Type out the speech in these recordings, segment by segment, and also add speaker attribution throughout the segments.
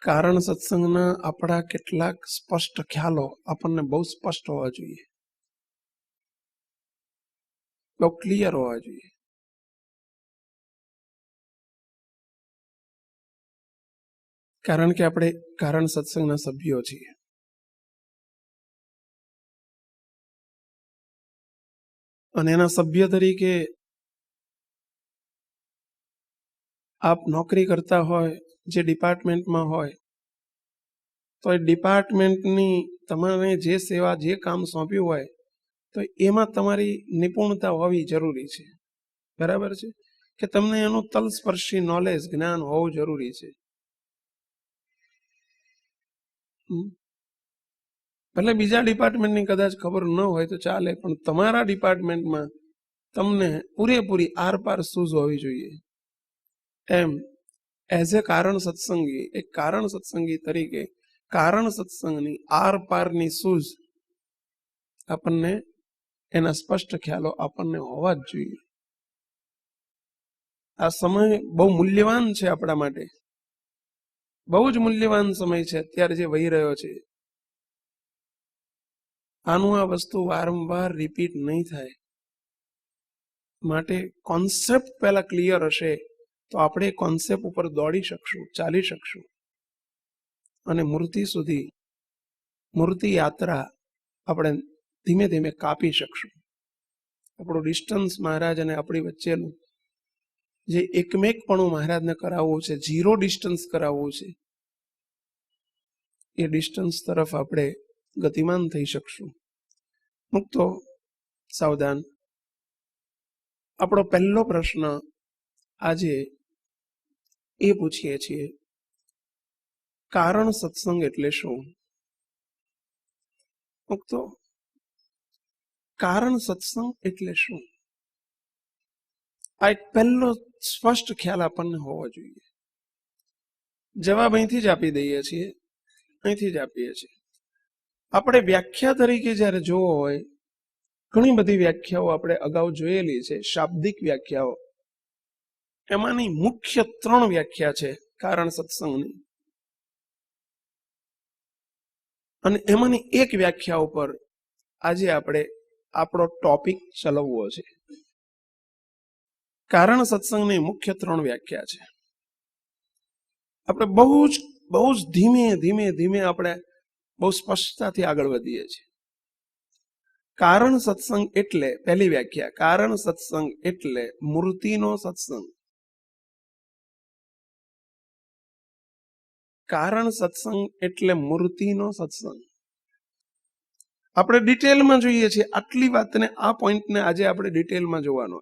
Speaker 1: કારણ સત્સંગના આપણા કેટલાક સ્પષ્ટ ખ્યાલો આપણને બહુ સ્પષ્ટ હોવા જોઈએ, બહુ ક્લિયર હોવા જોઈએ. કારણ કે આપણે કારણ સત્સંગના સભ્યો છીએ. અને એના સભ્ય તરીકે આપ નોકરી કરતા હોય, જે ડિપાર્ટમેન્ટમાં હોય, તો એ ડિપાર્ટમેન્ટની તમારે જે સેવા, જે કામ સોંપ્યું હોય, તો એમાં તમારી નિપુણતા હોવી જરૂરી છે. બરાબર છે કે તમને એનું તલસ્પર્શી નોલેજ, જ્ઞાન હોવું જરૂરી છે. ભલે બીજા ડિપાર્ટમેન્ટની કદાચ ખબર ન હોય તો ચાલે, પણ તમારા ડિપાર્ટમેન્ટમાં તમને પૂરેપૂરી આરપાર સૂઝ હોવી જોઈએ. એમ એઝ એ કારણ સત્સંગી, એક કારણ સત્સંગી તરીકે કારણ સત્સંગની આરપારની સૂઝ આપણને, એના સ્પષ્ટ ખ્યાલો આપણને હોવા જ જોઈએ. આ સમય બહુ મૂલ્યવાન છે આપણા માટે, બહુ જ મૂલ્યવાન સમય છે અત્યારે જે વહી રહ્યો છે. આનું આ વસ્તુ વારંવાર રિપીટ નહીં થાય. માટે કોન્સેપ્ટ પહેલા ક્લિયર હશે તો આપણે કોન્સેપ્ટ ઉપર દોડી શકશું, ચાલી શકશું, અને મૂર્તિ સુધી, મૂર્તિ યાત્રા આપણે ધીમે ધીમે કાપી શકશું. આપણું ડિસ્ટન્સ મહારાજ અને આપણી વચ્ચેનું જે એકમેકપણું મહારાજને કરાવવું છે, ઝીરો ડિસ્ટન્સ કરાવવું છે, એ ડિસ્ટન્સ તરફ આપણે ગતિમાન થઈ શકશું. મુક્તો સાવધાન. આપણો પહેલો પ્રશ્ન આજે એ પૂછીએ છીએ, કારણ સત્સંગ એટલે શું? મુક્તો કારણ સત્સંગ એટલે શું? આ એક પહેલો સ્પષ્ટ ખ્યાલ આપણને હોવો જોઈએ. જવાબ અહીંથી જ આપી દઈએ છીએ, અહીંથી જ આપીએ છીએ. આપણે વ્યાખ્યા તરીકે જ્યારે જોવો હોય, ઘણી બધી વ્યાખ્યાઓ આપણે અગાઉ જોયેલી છે, શાબ્દિક વ્યાખ્યાઓ. એમાંની મુખ્ય 3 વ્યાખ્યા છે કારણ સત્સંગની, અને એમાંની એક વ્યાખ્યા ઉપર આજે આપણે આપણો ટોપિક ચલાવવો છે. કારણ સત્સંગની મુખ્ય 3 વ્યાખ્યા છે. આપણે બહુ જ ધીમે ધીમે ધીમે આપણે બહુ સ્પષ્ટતાથી આગળ વધીએ છીએ. કારણ સત્સંગ એટલે, પહેલી વ્યાખ્યા, કારણ સત્સંગ એટલે મૂર્તિનો સત્સંગ. કારણ સત્સંગ એટલે મૂર્તિનો સત્સંગ. આપણે ડિટેલમાં જોઈએ છીએ. આટલી વાતને, આ પોઈન્ટને આજે આપણે ડિટેલમાં જોવાનો.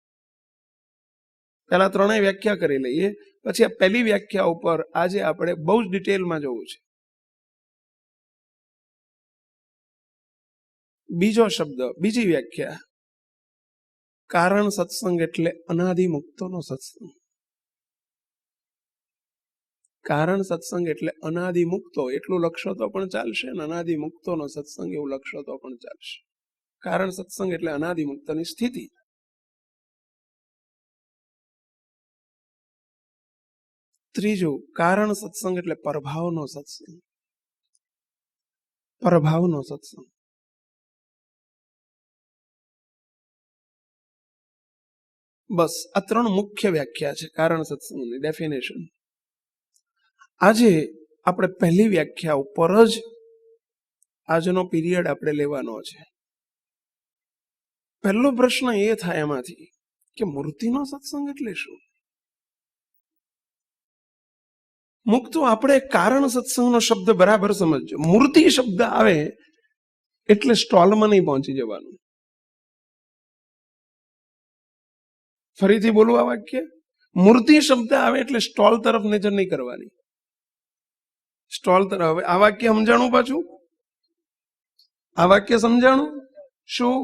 Speaker 1: પહેલા 3 વ્યાખ્યા કરી લઈએ, પછી આ પહેલી વ્યાખ્યા ઉપર આજે આપણે બહુ જ ડિટેલમાં જોવું છે. બીજો શબ્દ, બીજી વ્યાખ્યા, કારણ સત્સંગ એટલે અનાદિ મુક્તોનો સત્સંગ. કારણ સત્સંગ એટલે અનાદિ મુક્તો, એટલું લખશો તો પણ ચાલશે, ને અનાદિ મુક્તોનો સત્સંગ એવું લખશો તો પણ ચાલશે. કારણ સત્સંગ એટલે અનાદિ મુક્તની સ્થિતિ. ત્રીજું, કારણ સત્સંગ એટલે પરભાવનો સત્સંગ. પરભાવનો સત્સંગ. બસ આ 3 મુખ્ય વ્યાખ્યા છે કારણ સત્સંગની ડેફિનેશન. આજે આપણે પહેલી વ્યાખ્યા ઉપર જ આજનો પીરિયડ આપણે લેવાનો છે. પહેલો પ્રશ્ન એ થાય એમાંથી કે મૂર્તિનો સત્સંગ એટલે શું? મુક્તો આપણે કારણ સત્સંગનો શબ્દ બરાબર સમજજો. મૂર્તિ શબ્દ આવે એટલે સ્ટોલમાં નહીં પહોંચી જવાનું. ફરીથી બોલું આ વાક્ય. મૂર્તિ શબ્દ આવે એટલે સ્ટોલ તરફ નજર નહીં કરવાની. સ્ટોલ તરફ. આ વાક્ય સમજાણું પાછું? આ વાક્ય સમજાણું? શું?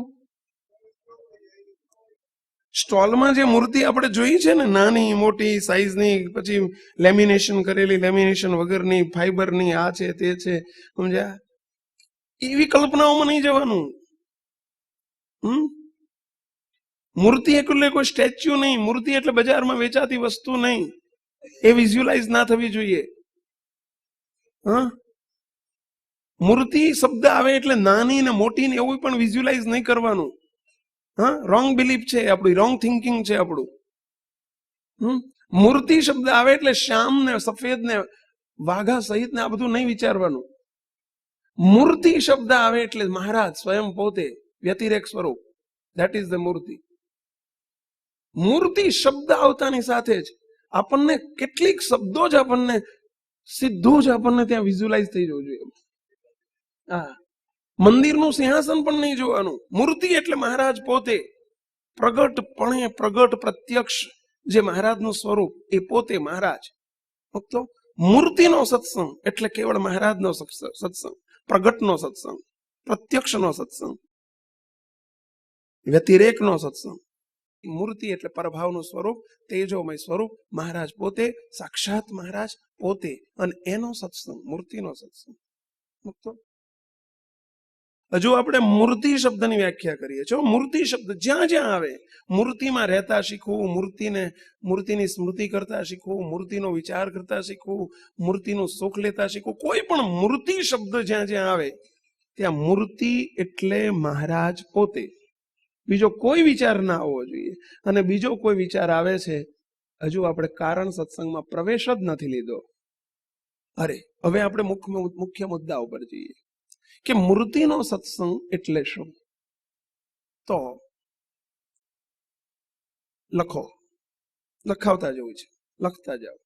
Speaker 1: સ્ટોલમાં જે મૂર્તિ આપણે જોઈ છે ને, નાની મોટી સાઈઝની, પછી લેમિનેશન કરેલી, લેમિનેશન વગરની, ફાઈબરની, આ છે તે છે, સમજ્યા? એવી કલ્પનાઓમાં નહીં જવાનું. મૂર્તિ એટલે કોઈ સ્ટેચ્યુ નહીં. મૂર્તિ એટલે બજારમાં વેચાતી વસ્તુ નહીં. એ વિઝ્યુલાઇઝ ના થવી જોઈએ. મૂર્તિ શબ્દ આવે એટલે નાની ને મોટી ને એવું પણ વિઝ્યુલાઇઝ નહીં કરવાનું. રોંગ બિલીફ છે આપણી, રોંગ થિંકિંગ છે આપણું. મૂર્તિ શબ્દ આવે એટલે શ્યામ ને સફેદ ને વાઘા સહિત ને આ બધું નહીં વિચારવાનું. મૂર્તિ શબ્દ આવે એટલે મહારાજ સ્વયં પોતે, વ્યતિરેક સ્વરૂપ. ધેટ ઇઝ ધ મૂર્તિ. મૂર્તિ શબ્દ આવતાની સાથે જ આપણને કેટલીક શબ્દો જ આપણને સીધું જ આપણને ત્યાં વિઝ્યુલાઇઝ થઈ જવું જોઈએ. મંદિરનું સિંહાસન પણ નહીં જોવાનું. મૂર્તિ એટલે મહારાજ પોતે, પ્રગટપણે પ્રગટ પ્રત્યક્ષ જે મહારાજનું સ્વરૂપ એ પોતે મહારાજ. તો મૂર્તિનો સત્સંગ એટલે કેવળ મહારાજનો સત્સંગ, પ્રગટનો સત્સંગ, પ્રત્યક્ષનો સત્સંગ, વ્યતિરેકનો સત્સંગ. મૂર્તિ એટલે પરભાવનું સ્વરૂપ, તેજોમય સ્વરૂપ, મહારાજ પોતે, સાક્ષાત મહારાજ પોતે, અને એનો સત્સંગ, મૂર્તિનો સત્સંગ. હજુ આપણે મૂર્તિ શબ્દની વ્યાખ્યા કરીએ છીએ. મૂર્તિ શબ્દ જ્યાં જ્યાં આવે, મૂર્તિમાં રહેતા શીખવું, મૂર્તિની સ્મૃતિ કરતા શીખવું, મૂર્તિનો વિચાર કરતા શીખવું, મૂર્તિનું સુખ લેતા શીખવું. કોઈ પણ મૂર્તિ શબ્દ જ્યાં જ્યાં આવે ત્યાં મૂર્તિ એટલે મહારાજ પોતે. બીજો કોઈ વિચાર ના આવવો જોઈએ. અને બીજો કોઈ વિચાર આવે છે, હજુ આપણે કારણ સત્સંગમાં પ્રવેશ જ નથી લીધો. અરે હવે આપણે મુખ્ય મુદ્દા ઉપર જઈએ કે મૂર્તિનો સત્સંગ એટલે શું. તો લખો, લખાવતા જવું છે, લખતા જાઓ.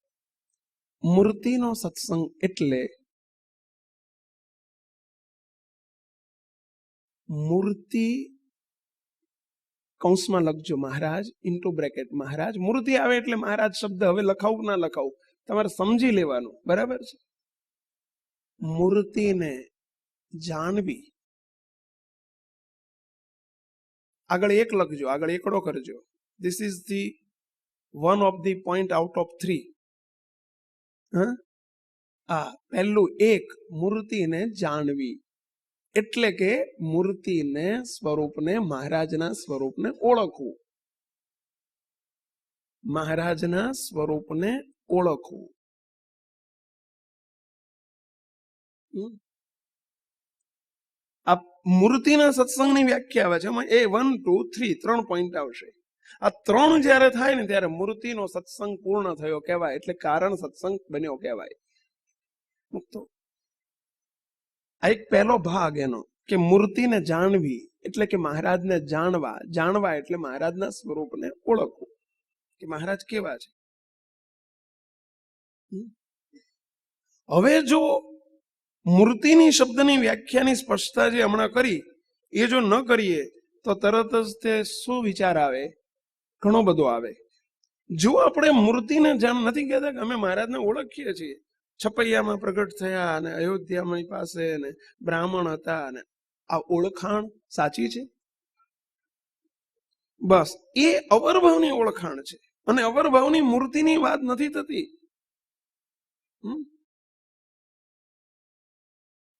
Speaker 1: મૂર્તિનો સત્સંગ એટલે મૂર્તિ, કૌંસમાં લખજો મહારાજ, ઇન્ટુ બ્રેકેટ મહારાજ. મૂર્તિ આવે એટલે મહારાજ શબ્દ હવે લખાવું ના લખાવું તમારે સમજી લેવાનું, બરાબર છે? મૂર્તિને જાણવી. આગળ એક લખજો, આગળ એકડો કરજો. This is the one of the point out of 3. પહેલું એક, મૂર્તિને જાણવી એટલે કે મૂર્તિને, સ્વરૂપને, મહારાજના સ્વરૂપને ઓળખવું. મહારાજના સ્વરૂપને ઓળખવું. આ મૂર્તિના સત્સંગની વ્યાખ્યા આવે છે. એમાં એ 1, 2, 3 3 પોઈન્ટ આવશે. આ 3 જ્યારે થાય ને ત્યારે મૂર્તિનો સત્સંગ પૂર્ણ થયો કહેવાય, એટલે કારણ સત્સંગ બન્યો કહેવાય. આ એક પહેલો ભાગ એનો કે મૂર્તિને જાણવી એટલે કે મહારાજને જાણવા. જાણવા એટલે મહારાજના સ્વરૂપને ઓળખવું કે મહારાજ કેવા છે. હવે જો મૂર્તિની શબ્દની વ્યાખ્યાની સ્પષ્ટતા જે હમણાં કરી એ જો ન કરીએ તો તરત જ તે શું વિચાર આવે? ઘણો બધો આવે. જો આપણે મૂર્તિને જાણ નથી કહેતા કે અમે મહારાજને ઓળખીએ છીએ, છપૈયામાં પ્રગટ થયા અને અયોધ્યામાં પાસે ને બ્રાહ્મણ હતા, અને આ ઓળખાણ સાચી છે? બસ એ અવરભાવની ઓળખાણ છે. અને અવરભાવની મૂર્તિની વાત નથી થતી.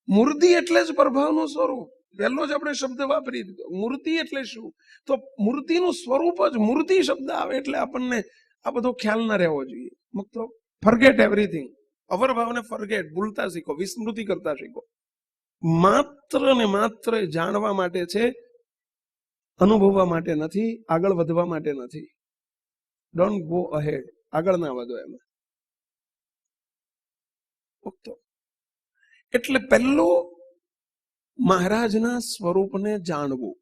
Speaker 1: મૂર્તિ એટલે જ પ્રભાવનું સ્વરૂપ. પહેલો જ આપણે શબ્દ વાપરી દીધો. મૂર્તિ એટલે શું? તો મૂર્તિનું સ્વરૂપ જ. મૂર્તિ શબ્દ આવે એટલે આપણને આ બધો ખ્યાલ ના રહેવો જોઈએ. મતલબ ફોરગેટ એવરીથિંગ. અવરભાવને ફોરગેટ, ભૂલતા શીખો, વિસ્મૃતિ કરતા શીખો. માત્ર ને માત્ર જાણવા માટે છે, અનુભવવા માટે નથી, આગળ વધવા માટે નથી. Don't go ahead. આગળ ના વધો એમાં. એટલે પહેલું મહારાજના સ્વરૂપને જાણવું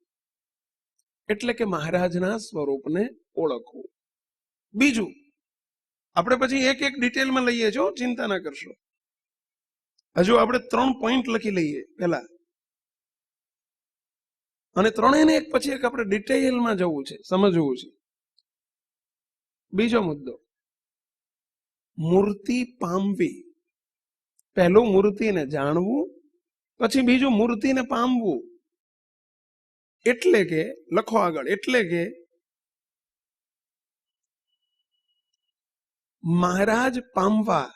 Speaker 1: એટલે કે મહારાજના સ્વરૂપને ઓળખવું. બીજું આપણે પછી એક એક ડિટેલમાં લઈએ છો, ચિંતા ના કરશો. હજુ આપણે 3 પોઈન્ટ લખી લઈએ પહેલા, અને ત્રણેયને એક પછી એક આપણે ડિટેલમાં જવું છે, સમજવું છે. બીજો મુદ્દો, મૂર્તિ પામવી. પહેલું મૂર્તિને જાણવું, પછી બીજું મૂર્તિને પામવું. એટલે કે લખો આગળ, એટલે કે મહારાજ પામવા,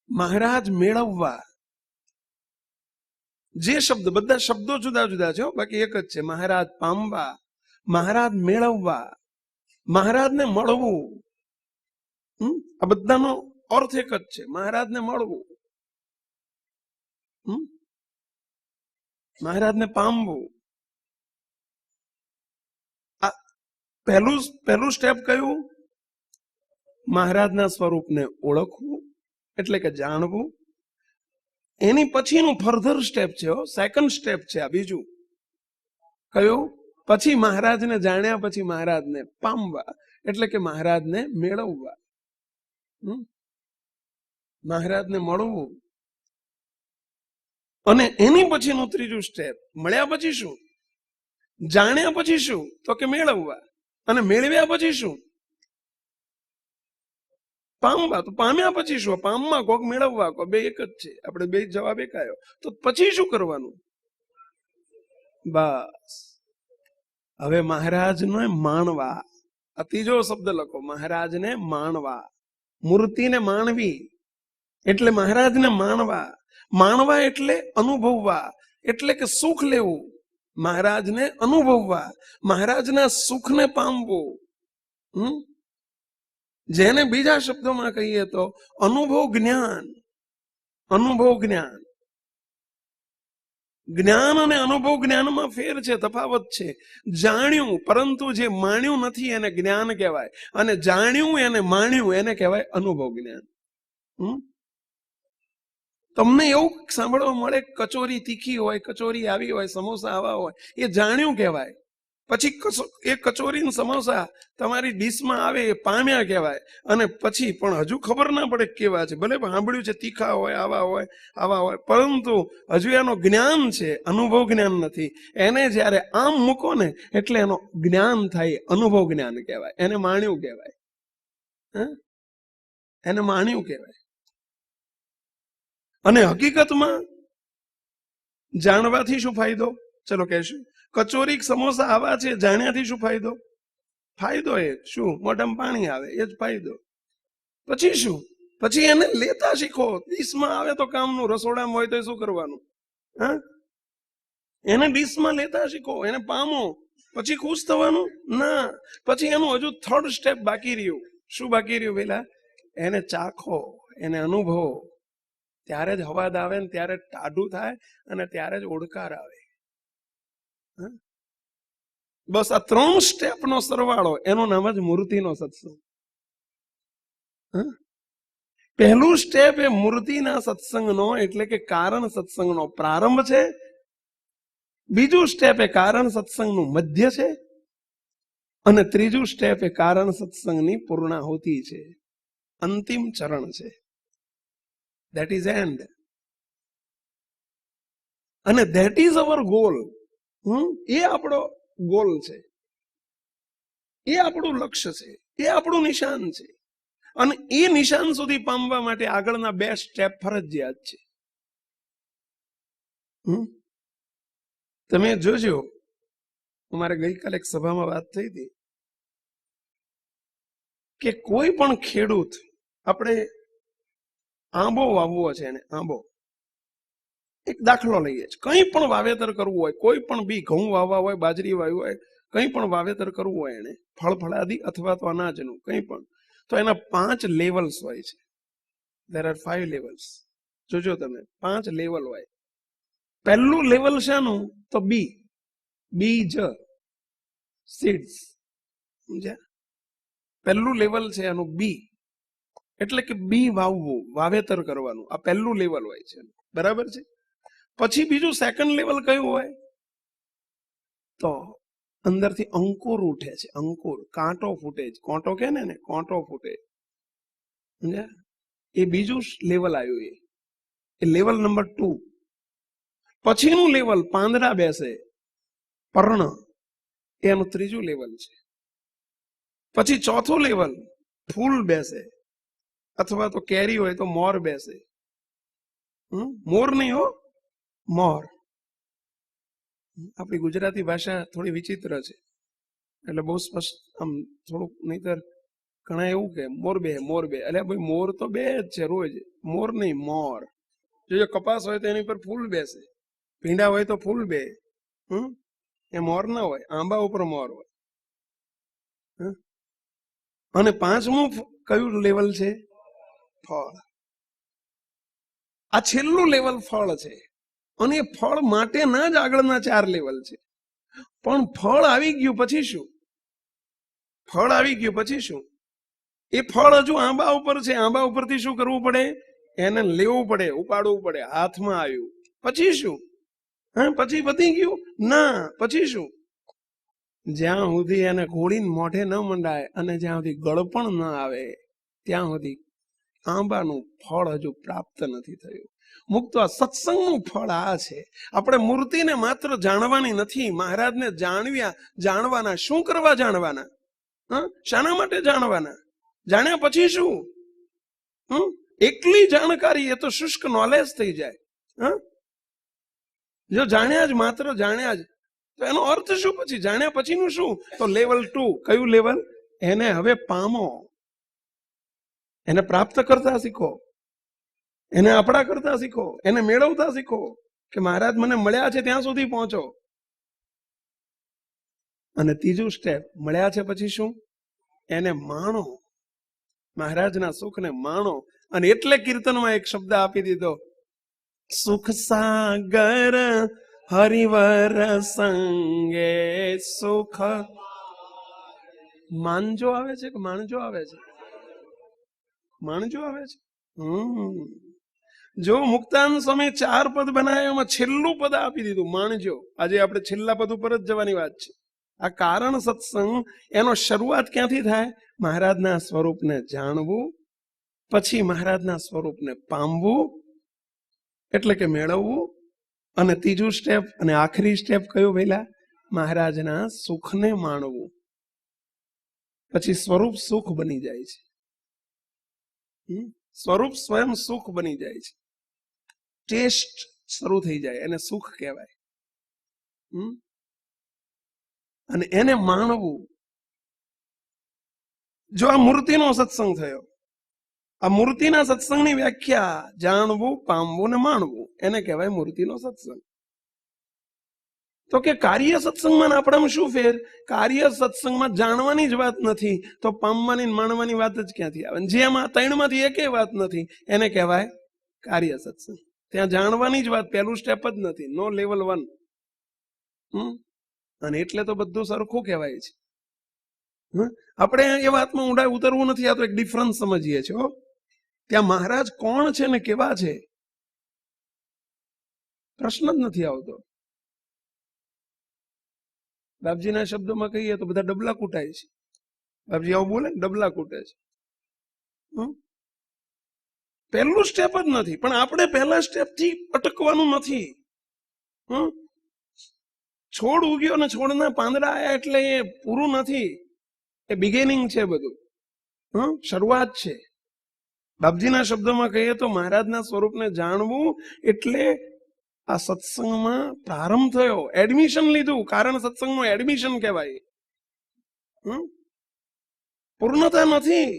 Speaker 1: મહારાજ મેળવવા. જે શબ્દ, બધા શબ્દો જુદા જુદા છે, બાકી એક જ છે. મહારાજ પામવા, મહારાજ મેળવવા, મહારાજને મળવું. આ બધાનો અર્થ એક જ છે, મહારાજને મળવું, મહારાજને પામવું. આ પહેલું સ્ટેપ કયું? મહારાજના સ્વરૂપને ઓળખવું, એટલે કે જાણવું. એની પછીનું ફર્ધર સ્ટેપ છે, સેકન્ડ સ્ટેપ છે આ બીજું. કયું? પછી મહારાજને જાણ્યા પછી મહારાજને પામવા, એટલે કે મહારાજને મેળવવા, મહારાજને મળવું. અને એની પછીનું ત્રીજું સ્ટેપ, મળ્યા પછી શું? જાણ્યા પછી શું? તો કે મેળવવા. અને મેળવ્યા પછી શું? પામવા. તો પામ્યા પછી શું? પામવા કોક, મેળવવા કોક, બે એક જ છે. આપણે બે જવાબ એક આવ્યો. તો પછી શું કરવાનું? બસ હવે મહારાજને માણવા. આ ત્રીજો શબ્દ લખો, મહારાજને માણવા. મૂર્તિને માણવી એટલે મહારાજને માણવા. માણવા એટલે અનુભવવા, એટલે કે સુખ લેવું. મહારાજને અનુભવવા, મહારાજના સુખને પામવું. જેને બીજા શબ્દોમાં કહીએ તો અનુભવ જ્ઞાન. અનુભવ જ્ઞાન. જ્ઞાન અને અનુભવ જ્ઞાનમાં ફેર છે, તફાવત છે. જાણ્યું પરંતુ જે માણ્યું નથી એને જ્ઞાન કહેવાય, અને જાણ્યું એને માણ્યું એને કહેવાય અનુભવ જ્ઞાન. તમને એવું સાંભળવા મળે, કચોરી તીખી હોય, કચોરી આવી હોય, સમોસા આવા હોય, એ જાણ્યું કહેવાય. પછી એ કચોરી સમોસા તમારી ડીશમાં આવે એ પામ્યા કહેવાય. અને પછી પણ હજુ ખબર ના પડે કેવા છે. ભલે સાંભળ્યું છે તીખા હોય, આવા હોય, આવા હોય, પરંતુ હજુ એનો જ્ઞાન છે, અનુભવ જ્ઞાન નથી. એને જ્યારે આમ મૂકો ને એટલે એનો જ્ઞાન થાય, અનુભવ જ્ઞાન કહેવાય. એને માણ્યું કહેવાય. એને માણ્યું કહેવાય. અને હકીકતમાં જાણવાથી શું ફાયદો? ચલો કહેશું. કચોરી સમોસા આવા છે, જાણ્યાથી શું ફાયદો? ફાયદો એ શું? મોઢામાં પાણી આવે, એ જ ફાયદો. પછી શું? પછી એને લેતા શીખો. ડીશમાં આવે તો કામનું, રસોડામાં હોય તો શું કરવાનું? એને ડીશમાં લેતા શીખો, એને પામો. પછી ખુશ થવાનું ના. પછી એનું હજુ થર્ડ સ્ટેપ બાકી રહ્યું. શું બાકી રહ્યું? પેલા એને ચાખો, એને અનુભવો. ત્યારે જ હવાદ આવે ને ત્યારે જ ટાઢું થાય અને ત્યારે જ ઓડકાર આવે. બસ આ 3 સ્ટેપનો સરવાળો, એનું નામ જ મૂર્તિનો સત્સંગ. પહેલું સ્ટેપ એ મૂર્તિના સત્સંગનો, એટલે કે કારણ સત્સંગનો પ્રારંભ છે. બીજું સ્ટેપ એ કારણ સત્સંગનું મધ્ય છે. અને ત્રીજું સ્ટેપ એ કારણ સત્સંગની પૂર્ણાહુતિ છે, અંતિમ ચરણ છે. That is end. અને that is our goal. એ આપણો ગોલ છે, એ આપણું લક્ષ્ય છે, એ આપણું નિશાન છે. અને એ નિશાન સુધી પામવા માટે આગળના 2 સ્ટેપ ફરજિયાત છે. તમે જોજો, અમારે ગઈકાલે એક સભામાં વાત થઈ હતી કે કોઈ પણ ખેડૂત, આપણે આંબો વાવવો છે, એને આંબો, એક દાખલો લઈએ છીએ. કંઈ પણ વાવેતર કરવું હોય, કોઈ પણ બી, ઘઉં વાવવા હોય, બાજરી વાવી હોય, કંઈ પણ વાવેતર કરવું હોય એને, ફળફળાદી અથવા તો અનાજનું કંઈ પણ, તો એના 5 લેવલ્સ હોય છે. There are 5 levels. જોજો તમે, 5 લેવલ હોય. પહેલું લેવલ શાનું? તો બી, બીજ, સીડ્સ. સમજ્યા? પહેલું લેવલ છે એનું બી, એટલે કે બી વાવવું, વાવેતર કરવાનું. આ પહેલું લેવલ હોય છે, બરાબર છે. પછી બીજું સેકન્ડ લેવલ કયું હોય? તો અંદરથી અંકુર ઉઠે છે, અંકુર, કાંટો ફૂટે છે. કાંટો કે ને, કાંટો ફૂટે. સમજ્યા? એ બીજું લેવલ આવ્યું, એ લેવલ નંબર 2. પછીનું લેવલ પાંદડા બેસે, પર્ણ. એનું ત્રીજું લેવલ છે. પછી ચોથું લેવલ ફૂલ બેસે, અથવા તો કેરી હોય તો મોર બેસે. મોર નહીં હો, મોર. આપણી ગુજરાતી ભાષા થોડી વિચિત્ર છે, એટલે બહુ સ્પષ્ટ આમ થોડુંક, નહીતર ઘણા એવું કે મોર બે એટલે ભાઈ મોર તો બે જ છે રોજ, મોર નહીં મોર. જો કપાસ હોય તો એની પર ફૂલ બેસે, ભીંડા હોય તો ફૂલ બે, એ મોર ના હોય, આંબા ઉપર મોર હોય. અને પાંચમું કયું લેવલ છે? ફળ. આ છેલ્લું લેવલ ફળ છે, અને એ ફળ માટેના જ આગળના 4 લેવલ છે. પણ ફળ આવી ગયું પછી શું? ફળ આવી ગયું પછી શું? એ ફળ હજુ આંબા ઉપર છે, આંબા ઉપરથી શું કરવું પડે? એને લેવું પડે, ઉપાડવું પડે. હાથમાં આવ્યું પછી શું? પછી પતી ગયું? ના, પછી શું? જ્યાં સુધી એને ઘોડીને મોઢે ન મંડાય અને જ્યાં સુધી ગળપણ ન આવે ત્યાં સુધી આંબાનું ફળ હજુ પ્રાપ્ત નથી થયું. મુક્ત સત્સંગનું ફળ આ છે. આપણે મૂર્તિને માત્ર જાણવાની નથી, મહારાજને જાણવાના. શું કરવા જાણવાના? શાના માટે જાણવાના? જાણ્યા પછી શું? એકલી જાણકારી એ તો શુષ્ક નોલેજ થઈ જાય. જો જાણ્યા જ, માત્ર જાણ્યા જ, તો એનો અર્થ શું? પછી જાણ્યા પછીનું શું? તો લેવલ 2. કયું લેવલ? એને હવે પામો, એને પ્રાપ્ત કરતા શીખો, એને આપણા કરતા શીખો, એને મેળવતા શીખો, કે મહારાજ મને મળ્યા છે ત્યાં સુધી પહોંચો. અને ત્રીજું સ્ટેપ, મળ્યા છે પછી શું? એને માણો, મહારાજના સુખને માણો. અને એટલે કીર્તનમાં એક શબ્દ આપી દીધો, સુખ સાગર હરિવર સંગે સુખ. માનજો આવે છે કે માણજો આવે છે? માણજો આવે છે. જો મુક્તાનંદ સ્વામી 4 પદ બનાવ્યા, એમાં છેલ્લું પદ આપી દીધું, માણજો. આજે આપણે છેલ્લા પદ ઉપર જ જવાની વાત છે. આ કારણ સત્સંગ, એનો શરૂઆત ક્યાંથી થાય? મહારાજના સ્વરૂપને જાણવું, પછી મહારાજના સ્વરૂપને પામવું, એટલે કે મેળવવું. અને ત્રીજું સ્ટેપ અને આખરી સ્ટેપ કયું પહેલા? મહારાજના સુખને માણવું. પછી સ્વરૂપ સુખ બની જાય છે. સ્વરૂપ સ્વયં સુખ બની જાય છે. ટેસ્ટ શરૂ થઈ જાય, એને સુખ કહેવાય. અને એને માણવું. જો આ મૂર્તિનો સત્સંગ થયો, આ મૂર્તિના સત્સંગની વ્યાખ્યા જાણવું, પામવું ને માણવું, એને કહેવાય મૂર્તિનો સત્સંગ. તો કે કાર્ય સત્સંગમાં આપણામાં શું ફેર? કાર્ય સત્સંગમાં જાણવાની જ વાત નથી, તો પામવાની માણવાની વાત જ ક્યાંથી આવે? જેમાં 3માંથી એકેય વાત નથી, એને કહેવાય કાર્ય સત્સંગ. ત્યાં જાણવાની જ વાત, પહેલું સ્ટેપ જ નથી, નો લેવલ 1. અને એટલે તો બધું સરખું કહેવાય છે. આપણે એ વાતમાં ઊંડા ઉતરવું નથી, આ તો એક ડિફરન્સ સમજીએ છીએ. ત્યાં મહારાજ કોણ છે ને કેવા છે, પ્રશ્ન જ નથી આવતો. બાપજીના શબ્દોમાં કહીએ તો બધા ડબલા કૂટાય છે. બાપજી આવું બોલે ને, ડબલા કૂટે છે. પહેલું સ્ટેપ જ નથી. પણ આપણે પહેલા સ્ટેપ થી અટકવાનું નથી. છોડ ઉગ્યો ને છોડના પાંદડા આયા એટલે એ પૂરું નથી, એ બિગિનિંગ છે બધું. શરૂઆત છે. બાપજીના શબ્દોમાં કહીએ તો મહારાજના સ્વરૂપને જાણવું એટલે આ સત્સંગમાં પ્રારંભ થયો, એડમિશન લીધું. કારણ સત્સંગનું એડમિશન કહેવાય. પૂર્ણતા નથી.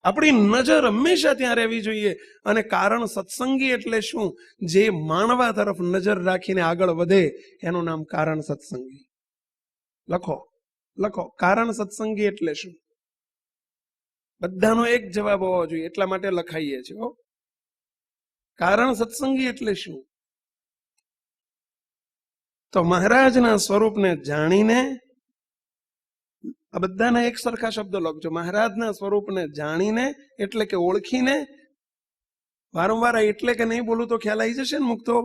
Speaker 1: આપણી નજર હંમેશા ત્યાં રહેવી જોઈએ. અને કારણ સત્સંગી એટલે શું? જે માણવા તરફ નજર રાખીને આગળ વધે એનું નામ કારણ સત્સંગી. લખો કારણ સત્સંગી એટલે શું? બધાનો એક જવાબ હોવો જોઈએ, એટલા માટે લખાઈએ છીએ. કારણ સત્સંગી એટલે શું? તો મહારાજના સ્વરૂપને જાણીને, આ બધાના એક સરખા શબ્દો લખજો. મહારાજના સ્વરૂપને જાણીને એટલે કે ઓળખીને, વારંવાર એટલે કે નહીં બોલું તો ખ્યાલ આવી જશે ને મુક્તો.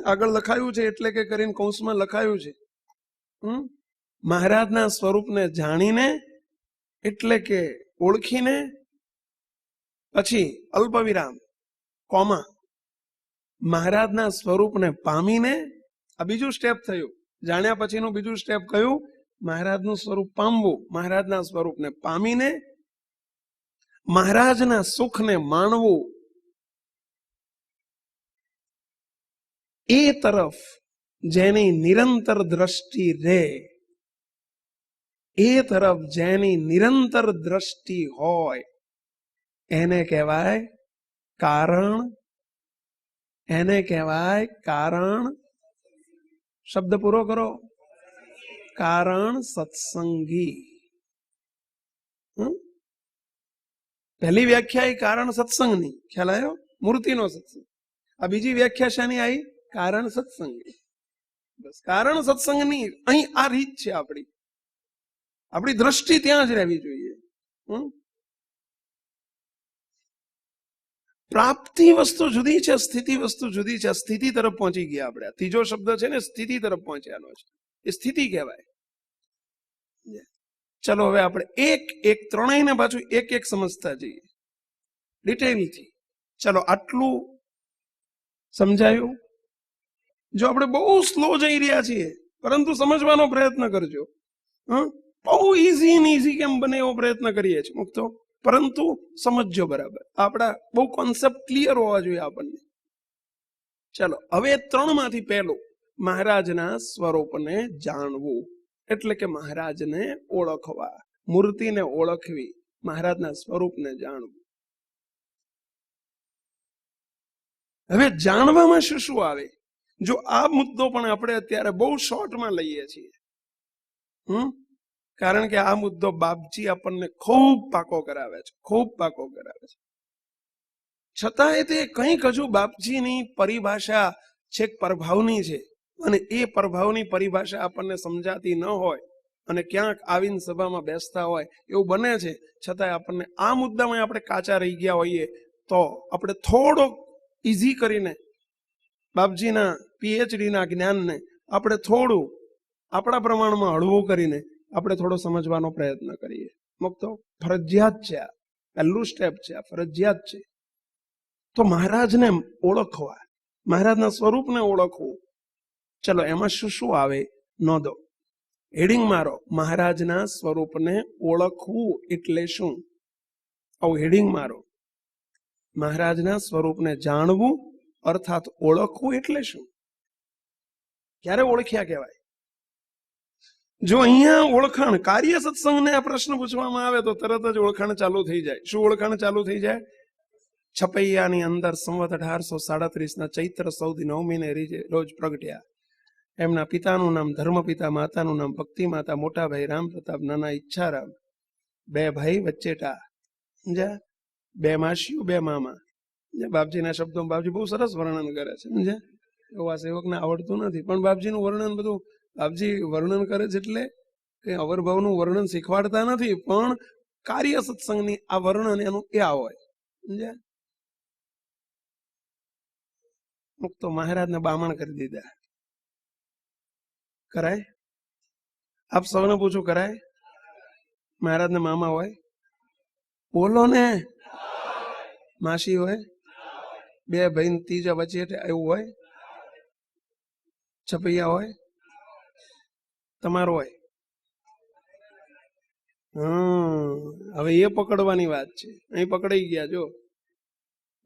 Speaker 1: આગળ લખાયું છે એટલે કે કરીને કૌંસમાં લખાયું છે. મહારાજના સ્વરૂપને જાણીને એટલે કે ઓળખીને, પછી અલ્પ વિરામ, કોમા, મહારાજના સ્વરૂપને પામીને. આ બીજું સ્ટેપ થયું. જાણ્યા પછીનું બીજું સ્ટેપ કયું? મહારાજનું સ્વરૂપ પામવું. મહારાજના સ્વરૂપને પામીને મહારાજના સુખને માણવું. એ તરફ જેની નિરંતર દ્રષ્ટિ રે, એ તરફ જેની નિરંતર દ્રષ્ટિ હોય એને કહેવાય કારણ. એને કહેવાય કારણ. શબ્દ પૂરો કરો. કારણ સત્સંગી. પહેલી વ્યાખ્યા એ કારણ સત્સંગની, ખ્યાલ આવ્યો? મૂર્તિનો સત્સંગ. આ બીજી વ્યાખ્યા શાની આવી? કારણ સત્સંગની. બસ કારણ સત્સંગની અહીં આ રીત છે. આપણી દ્રષ્ટિ ત્યાં જ રહેવી જોઈએ. પ્રાપ્તિ વસ્તુ જુદી છે, સ્થિતિ વસ્તુ જુદી છે. સ્થિતિ તરફ પહોંચી ગયા આપણે. ત્રીજો શબ્દ છે ને, સ્થિતિ તરફ પહોંચ્યાનો છે. એ સ્થિતિ કહેવાય. ચલો હવે આપણે એક ત્રણેયને પાછું એક સમજતા જઈએ ડિટેલથી. ચલો આટલું સમજાયું? જો આપણે બહુ સ્લો જઈ રહ્યા છીએ, પરંતુ સમજવાનો પ્રયત્ન કરજો. બહુ ઇઝી કેમ બને એવો પ્રયત્ન કરીએ છીએ મુક્તો, પરંતુ સમજજો બરાબર. આપણા બહુ કોન્સેપ્ટ ક્લિયર હોવા જોઈએ આપણને. ચલો હવે ત્રણમાંથી પહેલું, મહારાજના સ્વરૂપને જાણવું એટલે કે મહારાજને ઓળખવા, મૂર્તિને ઓળખવી, મહારાજના સ્વરૂપને જાણવું. હવે જાણવામાં શું શું આવે? જો આ મુદ્દો પણ આપણે અત્યારે બહુ શોર્ટમાં લઈએ છીએ, કારણ કે આ મુદ્દો બાપજી આપણને ખૂબ પાકો કરાવે છે, ખૂબ પાકો કરાવે છે. છતાંય તે કંઈક હજુ બાપજીની પરિભાષા છેક પ્રભાવની છે, અને એ પ્રભાવની પરિભાષા આપણને સમજાતી ન હોય અને ક્યાંક આવીને સભામાં બેસતા હોય એવું બને છે. છતાંય આપણને આ મુદ્દામાં આપણે કાચા રહી ગયા હોઈએ તો આપણે થોડો ઇઝી કરીને બાપજીના પીએચડીના જ્ઞાનને આપણે થોડું આપણા પ્રમાણમાં હળવું કરીને આપણે થોડો સમજવાનો પ્રયત્ન કરીએ. મુક્તો ફરજિયાત છે. આ પહેલું સ્ટેપ છે, આ ફરજિયાત છે. તો મહારાજને ઓળખવા, મહારાજના સ્વરૂપને ઓળખવું. ચલો એમાં શું શું આવે નોંધો. હેડિંગ મારો, મહારાજના સ્વરૂપને ઓળખવું એટલે શું? આવું હેડિંગ મારો. મહારાજના સ્વરૂપને જાણવું અર્થાત ઓળખવું એટલે શું? ક્યારે ઓળખ્યા કહેવાય? જો અહીંયા ઓળખાણ, કાર્ય સત્સંગને આ પ્રશ્ન પૂછવામાં આવે તો તરત જ ઓળખાણ ચાલુ થઈ જાય. શું ઓળખાણ ચાલુ થઈ જાય? છપૈયાની અંદર સંવત 1837 ચૈત્ર સુદ 9મીને રોજ પ્રગટ્યા. એમના પિતાનું નામ ધર્મપિતા, માતાનું નામ ભક્તિ માતા, મોટા ભાઈ રામ પ્રતાપ, નાના ઈચ્છારામ, બે ભાઈ વચ્ચેટા, સમજ્યા? બે માસીઓ, બે મામા. બાપજીના શબ્દો બાપજી બહુ સરસ વર્ણન કરે છે, સમજ્યા? એવા સેવકને આવડતું નથી, પણ બાપજીનું વર્ણન બધું બાપજી વર્ણન કરે છે એટલે કઈ અવરભાવનું વર્ણન શીખવાડતા નથી, પણ કાર્ય સત્સંગની આ વર્ણન એનું એ હોય, સમજ્યા? મુક્તો મહારાજને બામણ કરી દીધા. કરાય? આપ સૌને પૂછું, કરાય? મહારાજને મામા હોય? બોલો ને. માસી હોય? બે ભાઈ ત્રીજા વચ્ચે એવું હોય? છપૈયા હોય? તમારો હોય? હવે એ પકડવાની વાત છે. અહીં પકડાઈ ગયા. જો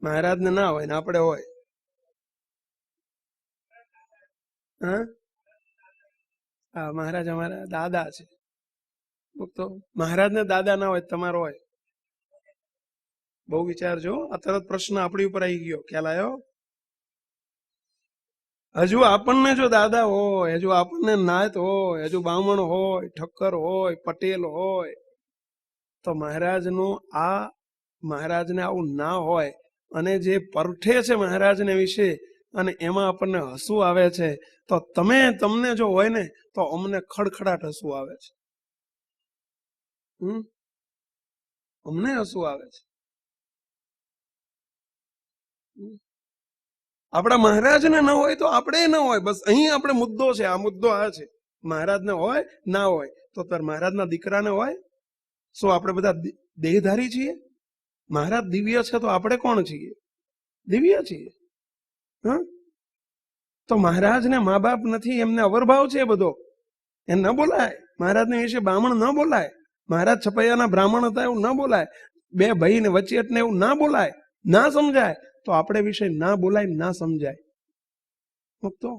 Speaker 1: મહારાજને ના હોય ને આપણે હોય. હા, મહારાજ અમારા દાદા છે. તો મહારાજને દાદા ના હોય, તમારો હોય? બહુ વિચારજો. આ તરત પ્રશ્ન આપણી ઉપર આવી ગયો. ખ્યાલ આવ્યો? હજુ આપણને જો દાદા હોય, હજુ આપણને નાત હોય, હજુ બામણ હોય, ઠક્કર હોય, પટેલ હોય, તો મહારાજને આવું ના હોય અને જે પરઠે છે મહારાજને વિશે અને એમાં આપણને હસવું આવે છે, તો તમને જો હોય ને તો અમને ખડખડાટ હસવું આવે છે. અમને હસવું આવે છે. આપણા મહારાજને ન હોય તો આપણે ન હોય. બસ અહીં આપણે મુદ્દો છે. આ મુદ્દો આ છે. મહારાજને હોય ના હોય તો તાર મહારાજના દીકરાને હોય. શું આપણે બધા દેહધારી છીએ? મહારાજ દિવ્ય છે તો આપણે કોણ છીએ? દિવ્ય છીએ. તો મહારાજને મા બાપ નથી એમને અવરભાવ છે બધો, એ ન બોલાય. મહારાજને વિશે બ્રાહ્મણ ન બોલાય. મહારાજ છપૈયાના બ્રાહ્મણ હતા એવું ન બોલાય. બે ભાઈ ને વચ્ચેટને એવું ના બોલાય, ના સમજાય. તો આપણે વિશે ના બોલાય, ના સમજાય. તો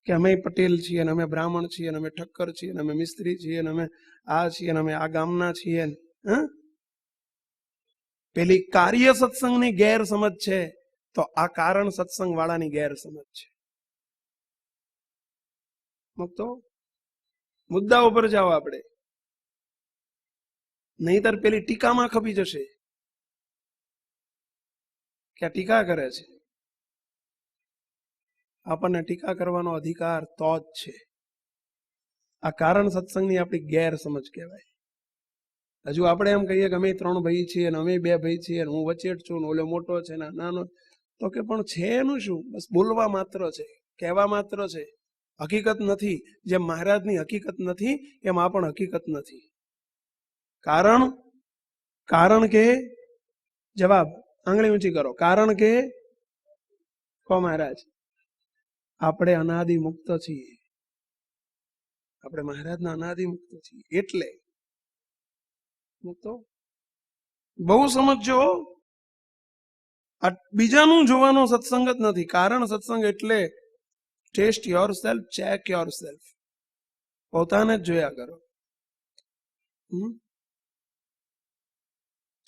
Speaker 1: કે અમે પટેલ છીએ અને અમે બ્રાહ્મણ છીએ અને અમે ઠક્કર છીએ અને અમે મિસ્ત્રી છીએ અને અમે આ છીએ અને અમે આ ગામના છીએ. પેલી કાર્ય સત્સંગની ગેરસમજ છે, તો આ કારણ સત્સંગ વાળાની ગેરસમજ છે. તો મુદ્દા ઉપર જાઓ આપણે, નહીતર પેલી ટીકામાં ખપી જશે કે આ ટીકા કરે છે. આપણને ટીકા કરવાનો અધિકાર તો જ છે. આ કારણ સત્સંગની આપણી ગેરસમજ કહેવાય. હજુ આપણે એમ કહીએ કે અમે 3 ભાઈ છીએ અને અમે 2 ભાઈ છીએ, હું વચ્ચેટ છું ને ઓલો મોટો છે ને નાનો, તો કે પણ છે એનું શું? બસ બોલવા માત્ર છે, કહેવા માત્ર છે, હકીકત નથી. જેમ મહારાજની હકીકત નથી એમ આ પણ હકીકત નથી. કારણ કે જવાબ આંગળી ઊંચી કરો. કારણ કે કો મહારાજ આપણે અનાદિ મુક્ત છીએ. આપણે મહારાજના અનાદિ મુક્ત છીએ. એટલે તો બહુ સમજો, બીજાનું જોવાનો સત્સંગ જ નથી. કારણ સત્સંગ એટલે test yourself, check yourself. પોતાને જ જોયા કરો.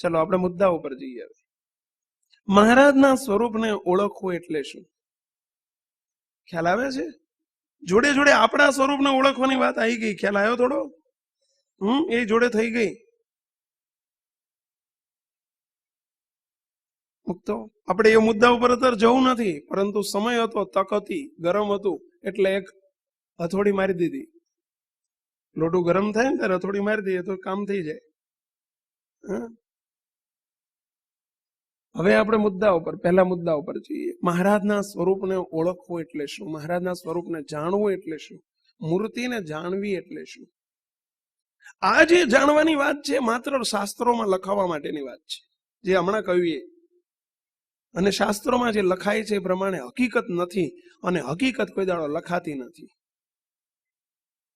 Speaker 1: ચલો આપણે મુદ્દા ઉપર જઈએ. મહારાજના સ્વરૂપને ઓળખવું એટલે શું? ખ્યાલ આવે છે? જોડે જોડે આપણા સ્વરૂપને ઓળખવાની વાત આવી ગઈ. ખ્યાલ આવ્યો થોડો? એ જોડે થઈ ગઈ. તો આપણે એ મુદ્દા ઉપર અત્યારે જવું નથી, પરંતુ સમય હતો, તક હતી, ગરમ હતું એટલે એક હથોડી મારી દીધી. લોટું ગરમ થાય ને ત્યારે હથોડી મારી દઈએ તો કામ થઈ જાય. હવે આપણે મુદ્દા ઉપર, પહેલા મુદ્દા ઉપર જઈએ. મહારાજના સ્વરૂપને ઓળખવું એટલે શું? મહારાજના સ્વરૂપને જાણવું એટલે શું? મૂર્તિને જાણવી એટલે શું? આ જે જાણવાની વાત છે માત્ર શાસ્ત્રોમાં લખાવવા માટેની વાત છે, જે હમણાં કહ્યું. અને શાસ્ત્રોમાં જે લખાય છે એ પ્રમાણે હકીકત નથી, અને હકીકત કોઈ દાડો લખાતી નથી.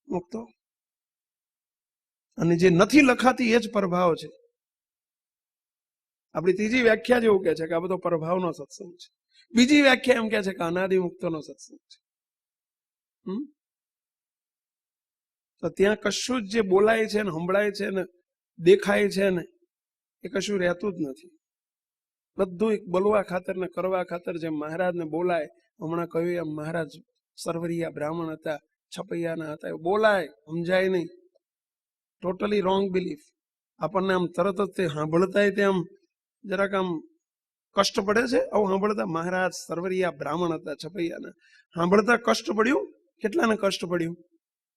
Speaker 1: મુક્તો અને જે નથી લખાતી એ જ પ્રભાવ છે. આપણી ત્રીજી વ્યાખ્યા જેવું કે છે કે આ બધો પ્રભાવનો સત્સંગ છે. બીજી વ્યાખ્યા એમ કે છે કે અનાદિ મુક્તનો સત્સંગ છે. તો ત્યાં કશું જ જે બોલાય છે ને સંભળાય છે ને દેખાય છે ને એ કશું રહેતું જ નથી. બધું એક બોલવા ખાતર ને કરવા ખાતર. જેમ મહારાજને બોલાય, હમણાં કહ્યું એમ મહારાજ સરવરિયા બ્રાહ્મણ હતા, છપૈયાના હતા, એ બોલાય, સમજાય નહીં. Totally wrong belief. આપણને આમ તરત જ તે સાંભળતા તેમ જરાક આમ કષ્ટ પડે છે. આવું સાંભળતા મહારાજ સરવરિયા બ્રાહ્મણ હતા, છપૈયાના, સાંભળતા કષ્ટ પડ્યું. કેટલાને કષ્ટ પડ્યું?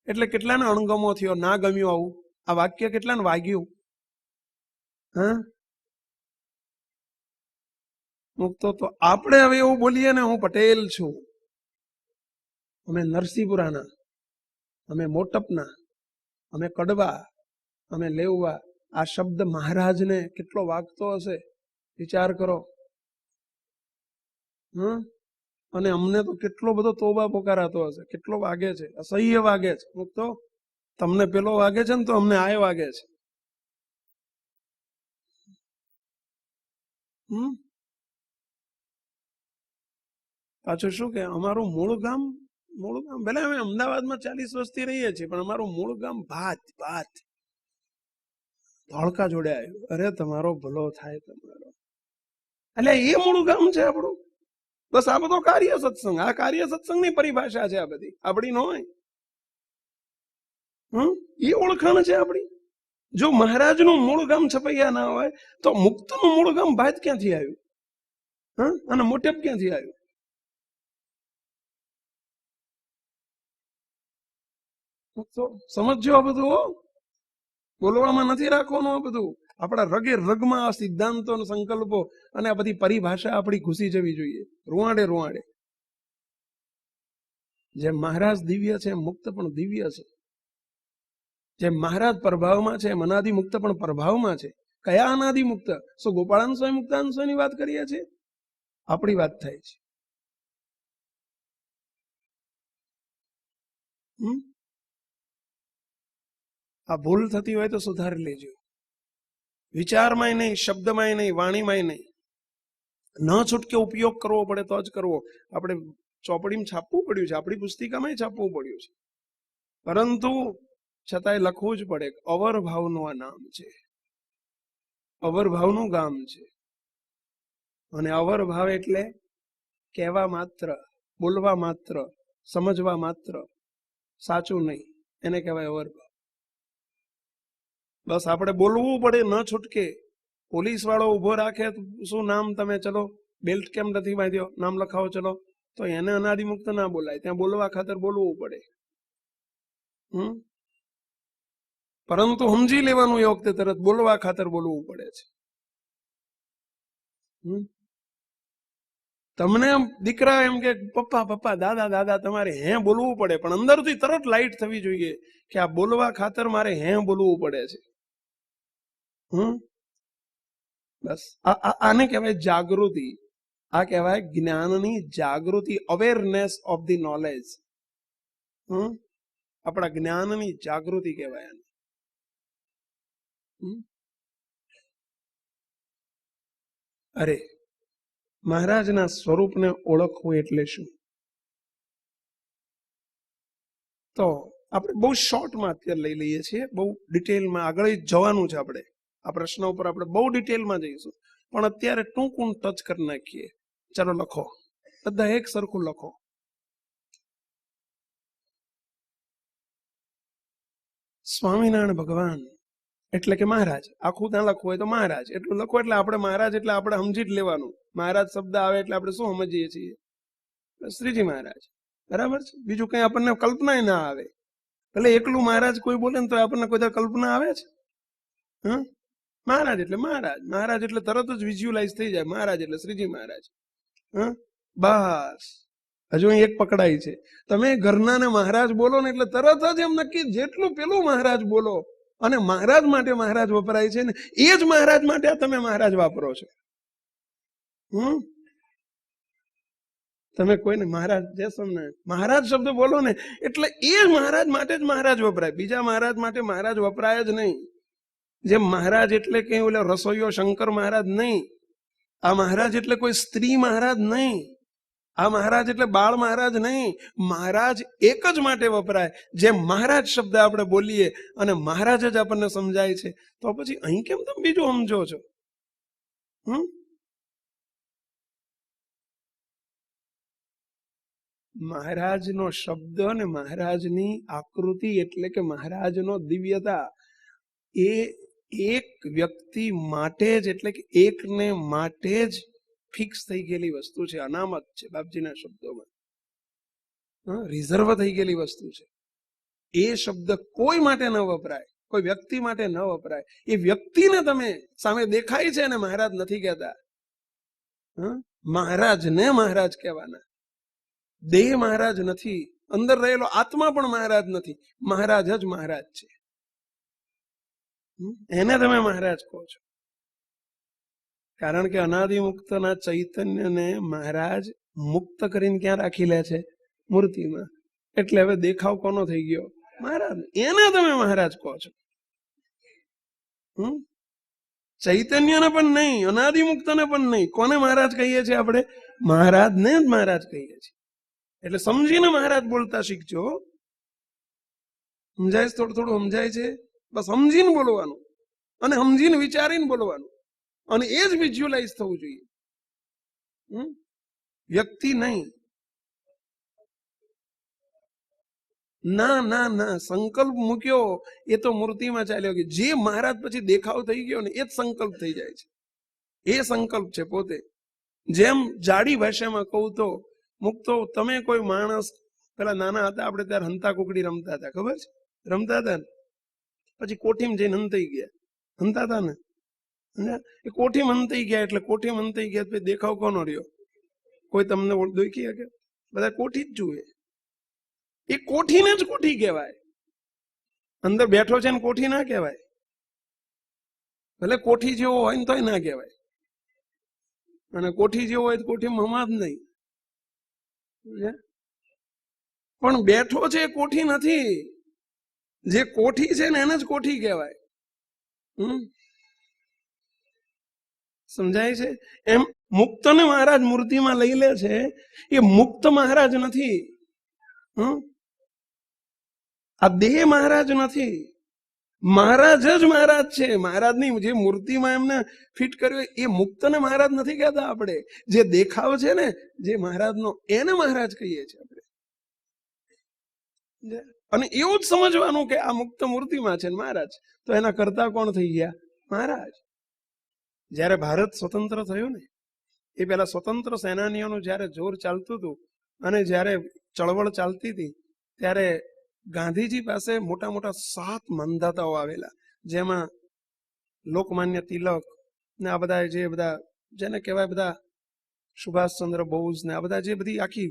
Speaker 1: એટલે કેટલાને અણગમો થયો, ના ગમ્યું આવું આ વાક્ય, કેટલાને વાગ્યું? મુક્તો તો આપણે હવે એવું બોલીએ ને, હું પટેલ છું, અમે નરસિંહપુરાના, અમે મોટપના, અમે કડવા, અમે લેવવા. આ શબ્દ મહારાજને કેટલો વાગતો હશે વિચાર કરો. અને અમને તો કેટલો બધો તોબા પોકારાતો હશે, કેટલો વાગે છે, અસહ્ય વાગે છે. મુક્તો તમને પેલો વાગે છે ને તો અમને આ વાગે છે. પાછું શું કે અમારું મૂળ ગામ ભલે અમે અમદાવાદમાં 40 વર્ષથી રહીએ છીએ, પણ અમારું મૂળ ગામ ભાત ધોળકા જોડે આવ્યું. અરે તમારો ભલો થાય તમારો. એટલે એ મૂળ ગામ છે આપણું. બસ આ બધો કાર્ય સત્સંગ, આ કાર્ય સત્સંગની પરિભાષા છે. આ બધી આપણી ન હોય. એ ઓળખાણ છે આપણી. જો મહારાજનું મૂળ ગામ છપૈયા ના હોય તો મુક્તનું મૂળ ગામ ભાત ક્યાંથી આવ્યું? અને મોટેપ ક્યાંથી આવ્યું? સમજો. આ બધું બોલવામાં નથી રાખવાનું. આ બધું આપણા રગે રગમાં આ સિદ્ધાંતો, સંકલ્પો અને આ બધી પરિભાષા આપણી ઘૂસી જવી જોઈએ, રૂવાડે. જેમ મહારાજ દિવ્ય છે મુક્ત પણ દિવ્ય છે. જેમ મહારાજ પ્રભાવમાં છે એમ અનાદિ મુક્ત પણ પ્રભાવમાં છે. કયા અનાદિ મુક્ત? શું ગોપાળાન સ્વામી મુક્તાન સ્વામીની વાત કરીએ છીએ? આપણી વાત થાય છે. આ ભૂલ થતી હોય તો સુધારી લેજો. વિચારમાંય નહીં, શબ્દમાંય નહીં, વાણીમાંય નહીં. ન છૂટકે ઉપયોગ કરવો પડે તો જ કરવો. આપણે ચોપડીમાં છાપવું પડ્યું છે, આપણી પુસ્તિકામાં છાપવું પડ્યું છે, પરંતુ છતાંય લખવું જ પડે. અવર ભાવનું આ નામ છે, અવર ભાવનું ગામ છે. અને અવર ભાવ એટલે કહેવા માત્ર, બોલવા માત્ર, સમજવા માત્ર, સાચું નહીં, એને કહેવાય અવર ભાવ. બસ આપણે બોલવું પડે, ન છૂટકે. પોલીસ વાળો ઉભો રાખે, શું નામ તમે, ચલો બેલ્ટ કેમ નથી બાંધ્યો, નામ લખાવો, ચલો, તો એને અનાદિમુક્ત ના બોલાય, ત્યાં બોલવા ખાતર બોલવું પડે. પરંતુ સમજી લેવાનું એ વખતે તરત બોલવા ખાતર બોલવું પડે છે. તમને દીકરા એમ કે પપ્પા પપ્પા, દાદા દાદા, તમારે હે બોલવું પડે, પણ અંદરથી તરત લાઈટ થવી જોઈએ કે આ બોલવા ખાતર મારે હે બોલવું પડે છે. બસ આને કહેવાય જાગૃતિ. આ કહેવાય જ્ઞાનની જાગૃતિ, અવેરનેસ ઓફ ધી નોલેજ. આપણા જ્ઞાનની જાગૃતિ કહેવાય. અરે મહારાજના સ્વરૂપને ઓળખવું એટલે શું? તો આપણે બહુ શોર્ટમાં અત્યારે લઈ લઈએ છીએ, બહુ ડિટેલમાં આગળ જવાનું છે. આપણે આ પ્રશ્ન ઉપર આપણે બહુ ડિટેલમાં જઈશું, પણ અત્યારે ટૂંકું ટચ કરી નાખીએ. ચાલો લખો, બધા એક સરખું લખો. સ્વામિનારાયણ ભગવાન એટલે કે મહારાજ. આખું ત્યાં લખવું હોય તો મહારાજ એટલું લખો, એટલે આપણે મહારાજ એટલે આપણે સમજી જ લેવાનું. મહારાજ શબ્દ આવે એટલે આપણે શું સમજીએ છીએ? શ્રીજી મહારાજ. બરાબર છે. બીજું કઈ આપણને કલ્પના ના આવે. એટલે એકલું મહારાજ કોઈ બોલે ને તો આપણને કોઈ કલ્પના આવે છે? મહારાજ એટલે મહારાજ. મહારાજ એટલે તરત જ વિઝ્યુલાઇઝ થઈ જાય, મહારાજ એટલે શ્રીજી મહારાજ. બસ હજુ અહીં એક પકડાય છે. તમે ઘરના ને મહારાજ બોલો ને એટલે તરત જ એમ નક્કી, જેટલું પેલું મહારાજ બોલો અને મહારાજ માટે મહારાજ વપરાય છે ને એ જ મહારાજ માટે તમે મહારાજ વાપરો છો. તમે કોઈને મહારાજ જયસ્વામી મહારાજ શબ્દ બોલો ને એટલે એ મહારાજ માટે જ મહારાજ વપરાય, બીજા મહારાજ માટે મહારાજ વપરાય જ નહીં. જેમ મહારાજ એટલે કઈ ઓલા રસોઈયો શંકર મહારાજ નહીં. આ મહારાજ એટલે કોઈ સ્ત્રી મહારાજ નહીં. આ મહારાજ એટલે બાળ મહારાજ નહીં. મહારાજ એક જ માટે વપરાય. જેમ મહારાજ શબ્દ આપણે બોલીએ અને મહારાજ જ આપણને સમજાય છે, તો પછી અહીં કેમ તમે બીજું સમજો છો? મહારાજનો શબ્દ અને મહારાજની આકૃતિ એટલે કે મહારાજનો દિવ્યતા એ એક વ્યક્તિ માટે જ, એટલે કે એકને માટે જ ફિક્સ થઈ ગયેલી વસ્તુ છે, અનામત છે. બાપજીના શબ્દોમાં રિઝર્વ થઈ ગયેલી વસ્તુ છે. એ શબ્દ કોઈ માટે ન વપરાય, કોઈ વ્યક્તિ માટે ન વપરાય. એ વ્યક્તિને તમે સામે દેખાય છે અને મહારાજ નથી કહેતા. મહારાજને મહારાજ કહેવાના. દેહ મહારાજ નથી, અંદર રહેલો આત્મા પણ મહારાજ નથી. મહારાજ જ મહારાજ છે, એને તમે મહારાજ કહો છો. કારણ કે અનાદિ મુક્તના ચૈતન્યને મહારાજ મુક્ત કરીને ક્યાં રાખી લે છે? મૂર્તિમાં. એટલે હવે દેખાવ કોનો થઈ ગયો? મહારાજ. એને તમે મહારાજ કહો છો. ચૈતન્યને પણ નહીં, અનાદિ મુક્તને પણ નહીં. કોને મહારાજ કહીએ છીએ આપણે? મહારાજને જ મહારાજ કહીએ છીએ. એટલે સમજીને મહારાજ બોલતા શીખજો. સમજાય? થોડું થોડું સમજાય છે? બસ સમજીને બોલવાનું અને સમજીને વિચારીને બોલવાનું, અને એ જ વિઝ્યુલાઇઝ થવું જોઈએ. વ્યક્તિ નહીં. ના ના ના, સંકલ્પ મૂક્યો એ તો મૂર્તિમાં ચાલ્યો ગયો. જે મહારાજ પછી દેખાવ થઈ ગયો ને એ જ સંકલ્પ થઈ જાય છે. એ સંકલ્પ છે પોતે. જેમ જાડી ભાષામાં કહું તો મુક્તો, તમે કોઈ માણસ, પેલા નાના હતા આપણે ત્યારે હંતા કુકડી રમતા હતા, ખબર છે? રમતા હતા ને પછી કોઠીમાં જઈને હંતાઈ ગયા. હંતા હતા ને, એ કોઠીમાં હંતાઈ ગયા. એટલે કોઠીમાં હંતાઈ ગયા પછી દેખાવ કોનો રહ્યો? કોઈ તમને દોખી શકે? બધા કોઠી જ જુએ. એ કોઠીને જ કોઠી કહેવાય. અંદર બેઠો છે ને કોઠી ના કહેવાય. ભલે કોઠી જેવો હોય ને તોય ના કહેવાય, અને કોઠી જેવો હોય તો કોઠીમાં હમા જ નહીં. પણ બેઠો છે એ કોઠી નથી. જે કોઠી છે ને એને જ કોઠી કહેવાય. સમજાય છે? એમ મુક્તને મહારાજ મૂર્તિમાં લઈ લે છે, એ મુક્ત મહારાજ નથી. આ દેહ મહારાજ નથી, મહારાજ જ મહારાજ છે. મહારાજની જે મૂર્તિમાં એમને ફિટ કર્યું એ મુક્તને મહારાજ નથી કહેતા આપણે. જે દેખાવ છે ને જે મહારાજનો, એને મહારાજ કહીએ છીએ આપણે. અને એવું જ સમજવાનું કે આ મુક્ત મૂર્તિમાં છે મહારાજ, તો એના કરતા કોણ થઈ ગયા? મહારાજ. જયારે ભારત સ્વતંત્ર થયું ને એ પેલા સ્વતંત્ર સેનાનીઓનું જયારે જોર ચાલતું હતું અને જયારે ચળવળ ચાલતી હતી, ત્યારે ગાંધીજી પાસે મોટા મોટા 7 માંધાતાઓ આવેલા, જેમાં લોકમાન્ય તિલક ને આ બધા જે બધા જેને કહેવાય બધા સુભાષચંદ્ર બોઝ ને આ બધા જે બધી આખી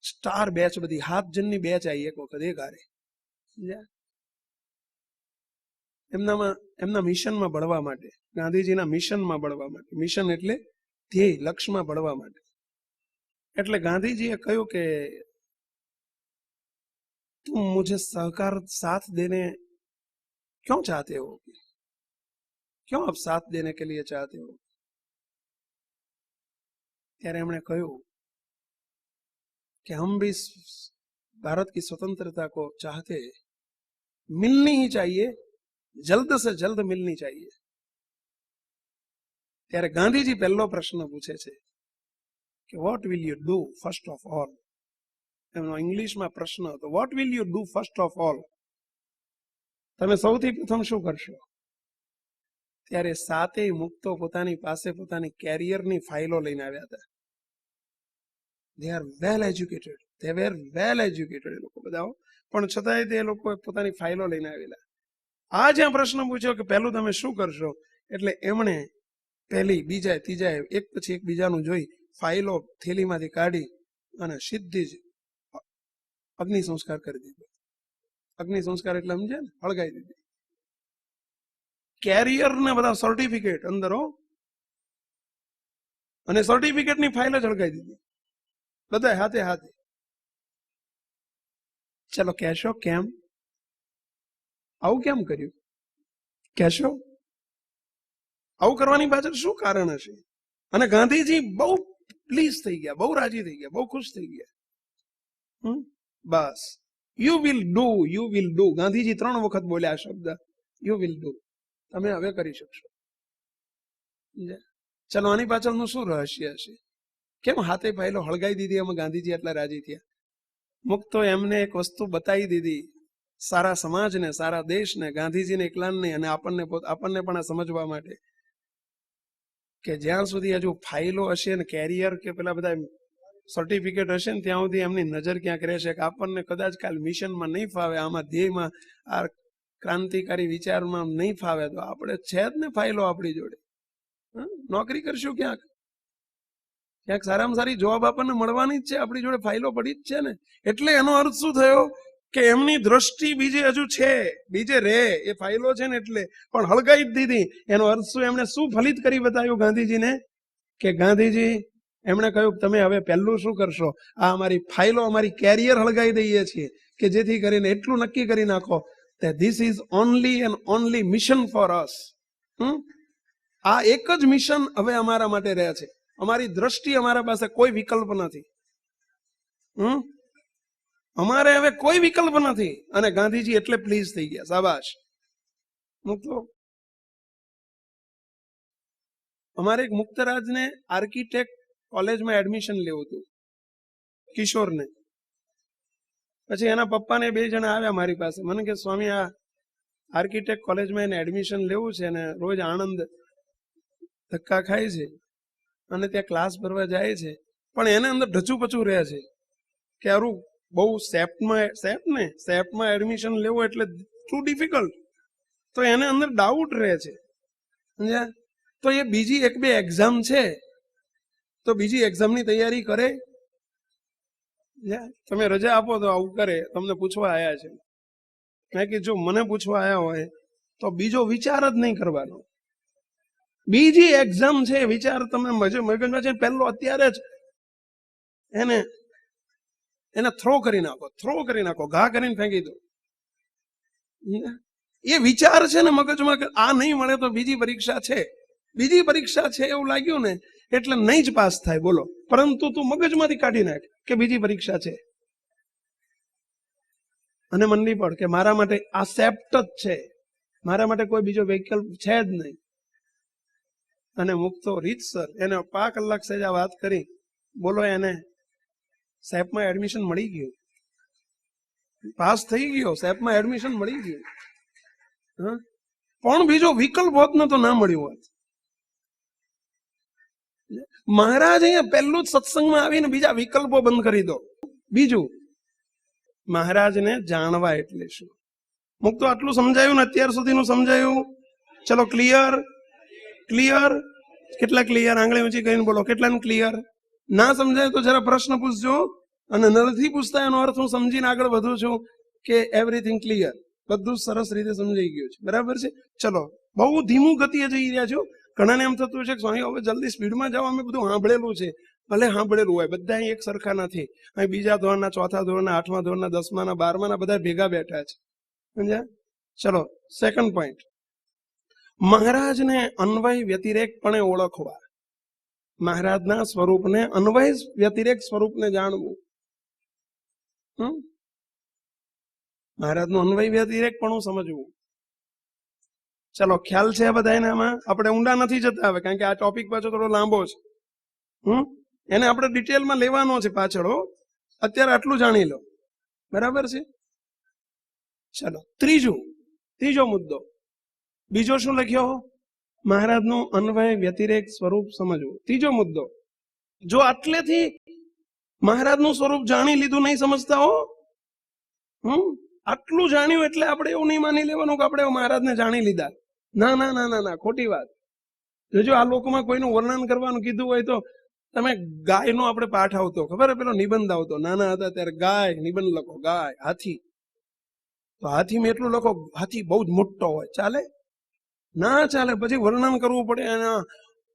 Speaker 1: સ્ટાર બેચ, બધી 7 જણની બેચ આવી એક વખત એક હારે એમના મિશનમાં ભળવા માટે, ગાંધીજીના મિશનમાં ભળવા માટે. મિશન એટલે ધ્યેય, લક્ષ્યમાં ભળવા માટે. એટલે ગાંધીજીએ કહ્યું કે तुम मुझे सहकार साथ देने क्यों चाहते हो, क्यों आप साथ देने के लिए चाहते हो? ત્યારે એમણે કહ્યું कि हम भी भारत की स्वतंत्रता को चाहते, मिलनी ही चाहिए, जल्द से जल्द मिलनी चाहिए. ત્યારે ગાંધીજી પહેલો પ્રશ્ન પૂછે છે કે what will you do first of all. એમનો ઇંગ્લિશમાં પ્રશ્ન હતો, what will you do first of all, તમે સૌથી પ્રથમ શું કરશો? ત્યારે 7 મુક્તો પોતાની પાસે પોતાની કેરિયરની ફાઇલો લઈને આવ્યા હતા. they are well educated, they were well educated એ લોકો બધા, પણ છતાંય તે લોકો પોતાની ફાઇલો લઈને આવેલા. આ જ્યાં પ્રશ્ન પૂછ્યો કે પહેલું તમે શું કરશો, એટલે એમણે પહેલી, બીજા, ત્રીજા એક પછી એક બીજાનું જોઈ ફાઇલો થેલીમાંથી કાઢી અને સીધી જ અગ્નિ સંસ્કાર કરી દીધો. અગ્નિ સંસ્કાર એટલે સમજે ને, હળગાઈ દીધી. કેરિયર ને બધા સર્ટિફિકેટ અંદર હો, અને સર્ટિફિકેટની ફાઇલ જ હળગાઈ દીધી બધા હાથે હાથે. ચલો કહેશો કેમ? આવું કેમ કર્યું? કહેશો આવું કરવાની પાછળ શું કારણ હશે? અને ગાંધીજી બહુ પ્લીઝ થઈ ગયા, બહુ રાજી થઈ ગયા, બહુ ખુશ થઈ ગયા. બસ you will do, you will do. Gandhiji 3 વખત બોલ્યા શબ્દ, યુ વિલ ડુ, તમે હવે કરી શકશો. ચલો આની પાછળનું શું રહસ્ય હશે? કેમ હાથે ફાઇલો હળગાઈ દીધી? એમાં ગાંધીજી એટલા રાજી થયા. મુક્તો એમને એક વસ્તુ બતાવી દીધી, સારા સમાજને, સારા દેશને, ગાંધીજીને એકલાને નહીં, અને આપણને પણ આ સમજવા માટે કે જ્યાં સુધી હજુ ફાઇલો હશે ને કેરિયર કે પેલા બધા સર્ટિફિકેટ હશે ને ત્યાં સુધી એમની નજર ક્યાંક રહેશે કે આપણને કદાચ કાલ મિશનમાં નહીં ફાવે, આમાં ધ્યેયમાં, આ ક્રાંતિકારી વિચારમાં નહીં ફાવે, તો આપણે છે જ ને ફાઇલો આપણી જોડે. નોકરી કરશું ક્યાંક, ક્યાંક સારામાં સારી જોબ આપણને મળવાની જ છે, આપણી જોડે ફાઇલો પડી જ છે ને. એટલે એનો અર્થ શું થયો કે એમની દ્રષ્ટિ બીજે હજુ છે, બીજે રે એ ફાઇલો છે ને, એટલે પણ હળગાઈ જ દીધી. એનો અર્થ શું? એમણે શું ફલિત કરી બતાવ્યું ગાંધીજીને? કે ગાંધીજી એમણે કહ્યું તમે હવે પહેલું શું કરશો? આ અમારી ફાઇલો, અમારી કેરિયર હળગાઈ દઈએ છીએ, કે જેથી કરીને એટલું નક્કી કરી નાખો કે this is only and only mission for us. આ એક જ મિશન હવે અમારા માટે રહે છે, અમારી દ્રષ્ટિ, અમારા પાસે કોઈ વિકલ્પ નથી. અમારે હવે કોઈ વિકલ્પ નથી. અને ગાંધીજી એટલે પ્લીઝ થઈ ગયા. શાબાશ. મુક્તો અમારે એક મુક્તરાજને આર્કિટેક્ટ કોલેજમાં એડમિશન લેવું હતું, કિશોરને. પછી એના પપ્પાને 2 જણા આવ્યા મારી પાસે, મને કે સ્વામી આ આર્કિટેક્ટ કોલેજમાં એને એડમિશન લેવું છે ને રોજ આણંદ ધક્કા ખાય છે અને ત્યાં ક્લાસ ભરવા જાય છે, પણ એને અંદર ઢચુપચું રહે છે કે આરું બહુ સેપમાં એડમિશન લેવું એટલે ટુ ડિફિકલ્ટ. તો એને અંદર ડાઉટ રહે છે. સમજ્યા? તો એ બીજી 1-2 એક્ઝામ છે, તો બીજી એક્ઝામની તૈયારી કરે. તમે રજા આપો તો આવું કરે, તમને પૂછવા આવ્યા છે. મેં કે જો મને પૂછવા આવ્યા હોય તો બીજો વિચાર જ નહીં કરવાનો. બીજી એક્ઝામ છે, વિચાર તમે મગજમાં છે પહેલો અત્યારે જ એને એને થ્રો કરી નાખો, ઘા કરીને ફેંકી દો. એ વિચાર છે ને મગજમાં કે આ નહીં મળે તો બીજી પરીક્ષા છે એવું લાગ્યું ને એટલે નહીં જ પાસ થાય. બોલો, પરંતુ તું મગજમાંથી કાઢી નાખ કે બીજી પરીક્ષા છે અને મનની પડ કે મારા માટે આ સેપ્ટ જ છે, મારા માટે કોઈ બીજો વિકલ્પ છે જ નહીં. અને મુક્તો રીતસર એને 5 કલાક સજા વાત કરી. બોલો, એને સેપમાં એડમિશન મળી ગયું, પાસ થઈ ગયો, સેપમાં એડમિશન મળી ગયું. પણ બીજો વિકલ્પ હોત ને તો ના મળ્યું હોત. મહારાજ અહીંયા પહેલું જ સત્સંગમાં આવીને બીજા વિકલ્પો બંધ કરી દો. બીજું, મહારાજને જાણવા એટલે શું? મુક્તો આટલું સમજાયું ને અત્યાર સુધીનું સમજાયું? ચલો, ક્લિયર? કેટલા ક્લિયર? આંગળી ઊંચી કરીને બોલો, કેટલાને ક્લિયર? ના સમજાય તો જરા પ્રશ્ન પૂછજો, અને નથી પૂછતા એનો અર્થ હું સમજીને આગળ વધું છું કે એવરીથિંગ ક્લિયર, બધું સરસ રીતે સમજાઈ ગયું છે. બરાબર છે? ચલો, બહુ ધીમું ગતિએ જઈ રહ્યા છો. ઘણાને એમ થતું છે કે સ્વામી હવે જલ્દી સ્પીડમાં જાઓ, અમે બધું સાંભળેલું છે. ભલે સાંભળેલું હોય, બધા અહીં એક સરખા નથી. અહીં બીજા ધોરણના, ચોથા ધોરણના, 8મા ધોરણના, 10માના, 12માના બધા ભેગા બેઠા છે. સમજ્યા? ચલો, સેકન્ડ પોઈન્ટ, મહારાજને અન્વય વ્યતિરેકપણે ઓળખવા, મહારાજના સ્વરૂપને અન્વય વ્યતિરેક સ્વરૂપને જાણવું. મહારાજનું અન્વય વ્યતિરેક પણ સમજવું. ચલો, ખ્યાલ છે બધાને? આમાં આપણે ઊંડા નથી જતા હવે, કારણ કે આ ટોપિક પાછો થોડો લાંબો છે. એને આપણે ડિટેલમાં લેવાનો છે પાછળ. અત્યારે આટલું જાણી લો. બરાબર છે? ચલો, ત્રીજો મુદ્દો. બીજો શું લખ્યો? મહારાજનું અન્વય વ્યતિરેક સ્વરૂપ સમજવું. ત્રીજો મુદ્દો, જો આટલેથી મહારાજનું સ્વરૂપ જાણી લીધું નહીં સમજતા હો, આટલું જાણ્યું એટલે આપણે એવું નહીં માની લેવાનું કે આપણે મહારાજને જાણી લીધા. ના ના ના ના ના, ખોટી વાત. જો આ લોકોમાં કોઈનું વર્ણન કરવાનું કીધું હોય તો તમે ગાયનો આપણે પાઠ આવતો, ખબર પેલો નિબંધ આવતો, નાના હતા ત્યારે ગાય નિબંધ લખો, ગાય, હાથી. તો હાથીમાં એટલું લખો, હાથી બહુ જ મોટો હોય, ચાલે? ના ચાલે. પછી વર્ણન કરવું પડે, એના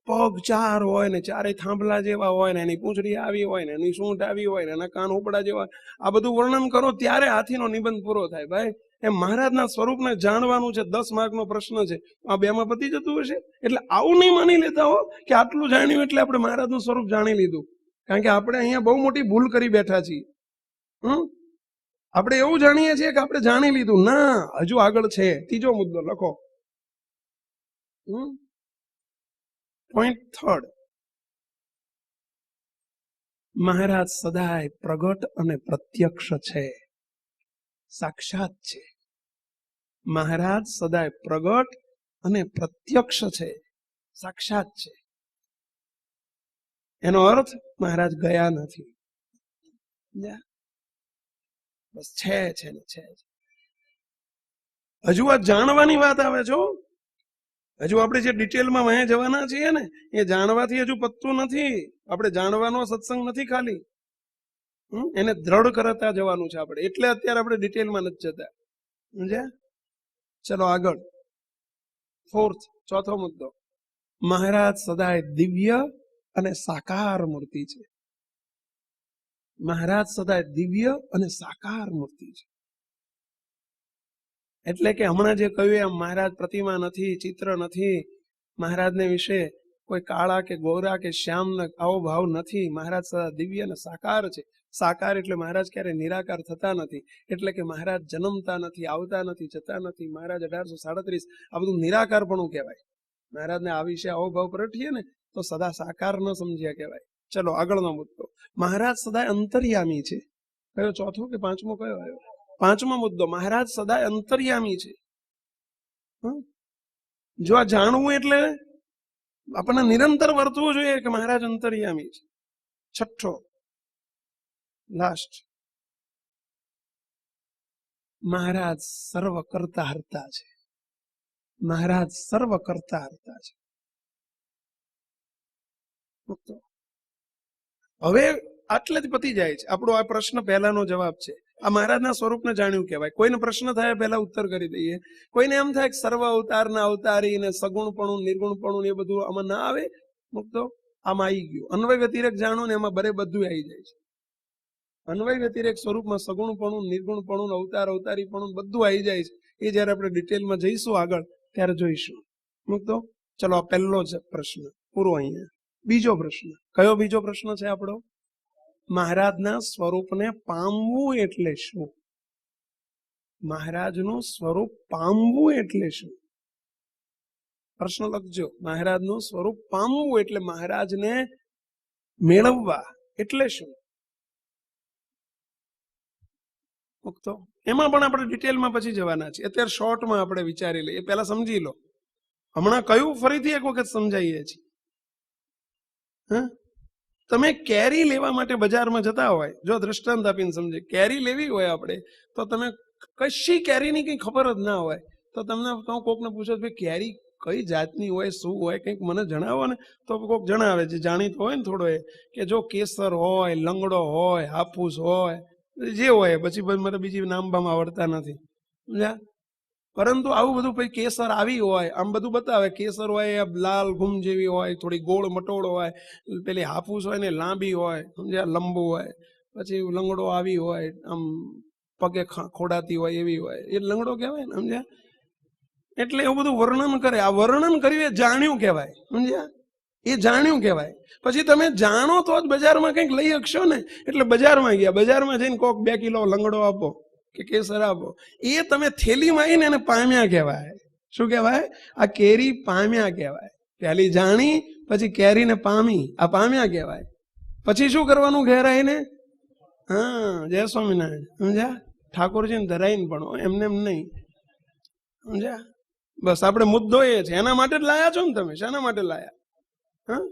Speaker 1: પગ 4 હોય ને 4 થાંભલા જેવા હોય ને, એની પૂંછડી આવી હોય ને, એની સૂંઢ આવી હોય ને, એના કાન ઉપડા જેવા. આ બધું વર્ણન કરો ત્યારે હાથીનો નિબંધ પૂરો થાય. ભાઈ, એમ મહારાજના સ્વરૂપને જાણવાનું છે. 10 માર્કનો પ્રશ્ન છે. આ 2માં પતી જતું હશે. એટલે આવું નહીં માની લેતા હો કે આટલું જાણ્યું એટલે આપણે મહારાજનું સ્વરૂપ જાણી લીધું. કારણ કે આપણે અહીંયા બહુ મોટી ભૂલ કરી બેઠા છીએ. આપણે એવું જાણીએ છીએ કે આપણે જાણી લીધું. ના, હજુ આગળ છે. ત્રીજો મુદ્દો લખો. પોઈન્ટ થર્ડ, મહારાજ સદાય પ્રગટ અને પ્રત્યક્ષ છે, સાક્ષાત છે. મહારાજ સદાય પ્રગટ અને પ્રત્યક્ષ છે, સાક્ષાત છે. એનો અર્થ મહારાજ ગયા નથી, બસ છે ને છે. હજુ આ જાણવાની વાત આવે છો. હજુ આપણે જે ડિટેલમાં વહે જવાના છીએ ને, એ જાણવાથી હજુ પતતું નથી. આપણે જાણવાનો સત્સંગ નથી ખાલી, એને દ્રઢ કરતા જવાનું છે આપણે. એટલે અત્યારે આપણે ડિટેલમાં નથી જતા. સમજ્યા? ચલો આગળ. ફોર્થ, ચોથો મુદ્દો, મહારાજ સદાય દિવ્ય અને સાકાર મૂર્તિ છે. મહારાજ સદાય દિવ્ય અને સાકાર મૂર્તિ છે. એટલે કે હમણાં જે કહ્યું એમ મહારાજ પ્રતિમા નથી, ચિત્ર નથી, મહારાજને વિશે કોઈ કાળા કે ગોરા કે શ્યામ આવો ભાવ નથી. મહારાજ સદા દિવ્ય અને સાકાર છે. સાકાર એટલે મહારાજ ક્યારે નિરાકાર થતા નથી. એટલે કે મહારાજ જન્મતા નથી, આવતા નથી, જતા નથી. મહારાજ 1837, આ બધું નિરાકારપણું કહેવાય. મહારાજને આ વિશે આવો ભાવ પ્રગટીએ ને તો સદા સાકાર ન સમજ્યા કહેવાય. ચલો આગળનો મુદ્દો, મહારાજ સદાય અંતર્યામી છે. કયો? ચોથો કે પાંચમો કયો આવ્યો? પાંચમો મુદ્દો, મહારાજ સદાય અંતર્યામી છે. જો આ જાણવું એટલે આપણને નિરંતર વર્તવું જોઈએ કે મહારાજ અંતર્યામી છે. છઠ્ઠો, લાસ્ટ, મહારાજ સર્વ કરતા હરતા છે. મહારાજ સર્વ કરતા હરતા છે. હવે આટલે જ પતી જાય છે આપણો આ પ્રશ્ન. પહેલાનો જવાબ છે આ મહારાજના સ્વરૂપને જાણ્યું કહેવાય. કોઈને પ્રશ્ન થાય પહેલા ઉત્તર કરી દઈએ. કોઈને એમ થાય કે સર્વ અવતારના અવતારી ને સગુણપણું નિર્ગુણપણું એ બધું આમાં ના આવે, મુક્તો આમાં આવી ગયું. અન્વય વ્યતિરેક જાણો ને એમાં બધું આવી જાય છે. અન્વય વ્યતિરેક સ્વરૂપમાં સગુણપણું, નિર્ગુણપણું, અવતાર અવતારીપણું બધું આવી જાય છે. એ જયારે આપણે ડિટેલમાં જઈશું આગળ ત્યારે જોઈશું. મૂકતો ચલો, આ પહેલો જ પ્રશ્ન પૂરો અહીંયા. બીજો પ્રશ્ન, કયો બીજો પ્રશ્ન છે આપણો? મહારાજના સ્વરૂપને પામવું એટલે શું? મહારાજનું સ્વરૂપ પામવું એટલે શું? પ્રશ્ન લખજો. મહારાજનું સ્વરૂપ પામવું એટલે મહારાજને મેળવવા એટલે શું? મુકતો એમાં પણ આપણે ડિટેલમાં પછી જવાના છીએ. અત્યારે શોર્ટમાં આપણે વિચારી લઈએ, પહેલા સમજી લો. હમણાં કયું ફરીથી એક વખત સમજાવીએ છીએ. હા, તમે કેરી લેવા માટે બજારમાં જતા હોય, જો દ્રષ્ટાંત આપીને સમજે, કેરી લેવી હોય આપણે, તો તમે કશી કેરીની કઈ ખબર જ ના હોય, તો તમને કોકને પૂછો ભાઈ કેરી કઈ જાતની હોય, શું હોય, કંઈક મને જણાવો ને. તો કોઈક જણાવે, જે જાણીતો હોય ને થોડો, એ કે જો કેસર હોય, લંગડો હોય, હાફૂસ હોય, જે હોય. પછી મને બીજી નામ બામ આવડતા નથી, સમજ્યા? પરંતુ આવું બધું પછી કેસર આવી હોય, આમ બધું બતાવે. કેસર હોય લાલ ઘૂમ જેવી હોય, થોડી ગોળ મટોળ હોય. પેલી હાફૂસ હોય ને લાંબી હોય, સમજ્યા, લંબુ હોય. પછી લંગડો આવી હોય, આમ પગે ખોડાતી હોય એવી હોય, એ લંગડો કહેવાય ને, સમજ્યા? એટલે એવું બધું વર્ણન કરે. આ વર્ણન કર્યું એ જાણ્યું કહેવાય, સમજ્યા? એ જાણ્યું કહેવાય. પછી તમે જાણો તો જ બજારમાં કંઈક લઈ શકશો ને. એટલે બજારમાં ગયા, બજારમાં જઈને કોક 2 કિલો લંગડો આપો કે કેસર આપો, એ તમે થેલીમાં આવીને એને પામ્યા કહેવાય. શું કહેવાય? આ કેરી પામ્યા કહેવાય. પહેલી જાણી, પછી કેરીને પામી, આ પામ્યા કહેવાય. પછી શું કરવાનું ઘેર આવીને? હા, જય સ્વામિનારાયણ, સમજ્યા? ઠાકોરજીને ધરાઈને પણ એમને એમ નહીં, સમજ્યા? બસ આપણે મુદ્દો એ છે. એના માટે જ લાયા છો ને તમે. શાના માટે લાયા? હા,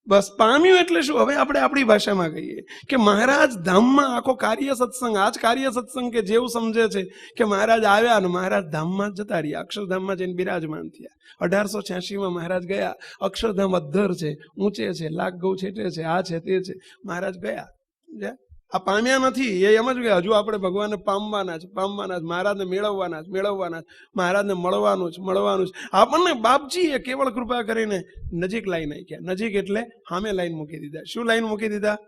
Speaker 1: બસ પામ્યું એટલે શું? હવે આપણે આપણી ભાષામાં કહીએ કે મહારાજ ધામમાં આખો કાર્ય સત્સંગ, આ જ કાર્ય સત્સંગ કે જેવું સમજે છે કે મહારાજ આવ્યા અને મહારાજ ધામમાં જતા રહ્યા, અક્ષરધામમાં જઈને બિરાજમાન થયા. 1886માં મહારાજ ગયા. અક્ષરધામ અધ્ધર છે, ઊંચે છે, લાખ ગૌ છેટે છે, આ છે તે છે. મહારાજ ગયા. આ પામ્યા નથી, એ એમ જ ગયા. હજુ આપણે ભગવાનને પામવાના છે, પામવાના છે, મહારાજને મેળવવાના છે, મેળવવાના છે, મહારાજને મળવાનું છે, મળવાનું છે. આપણને બાપજીએ કેવળ કૃપા કરીને નજીક લાઈ નાખ્યા. નજીક એટલે સામે લાઈન મૂકી દીધા. શું લાઈન મૂકી દીધા?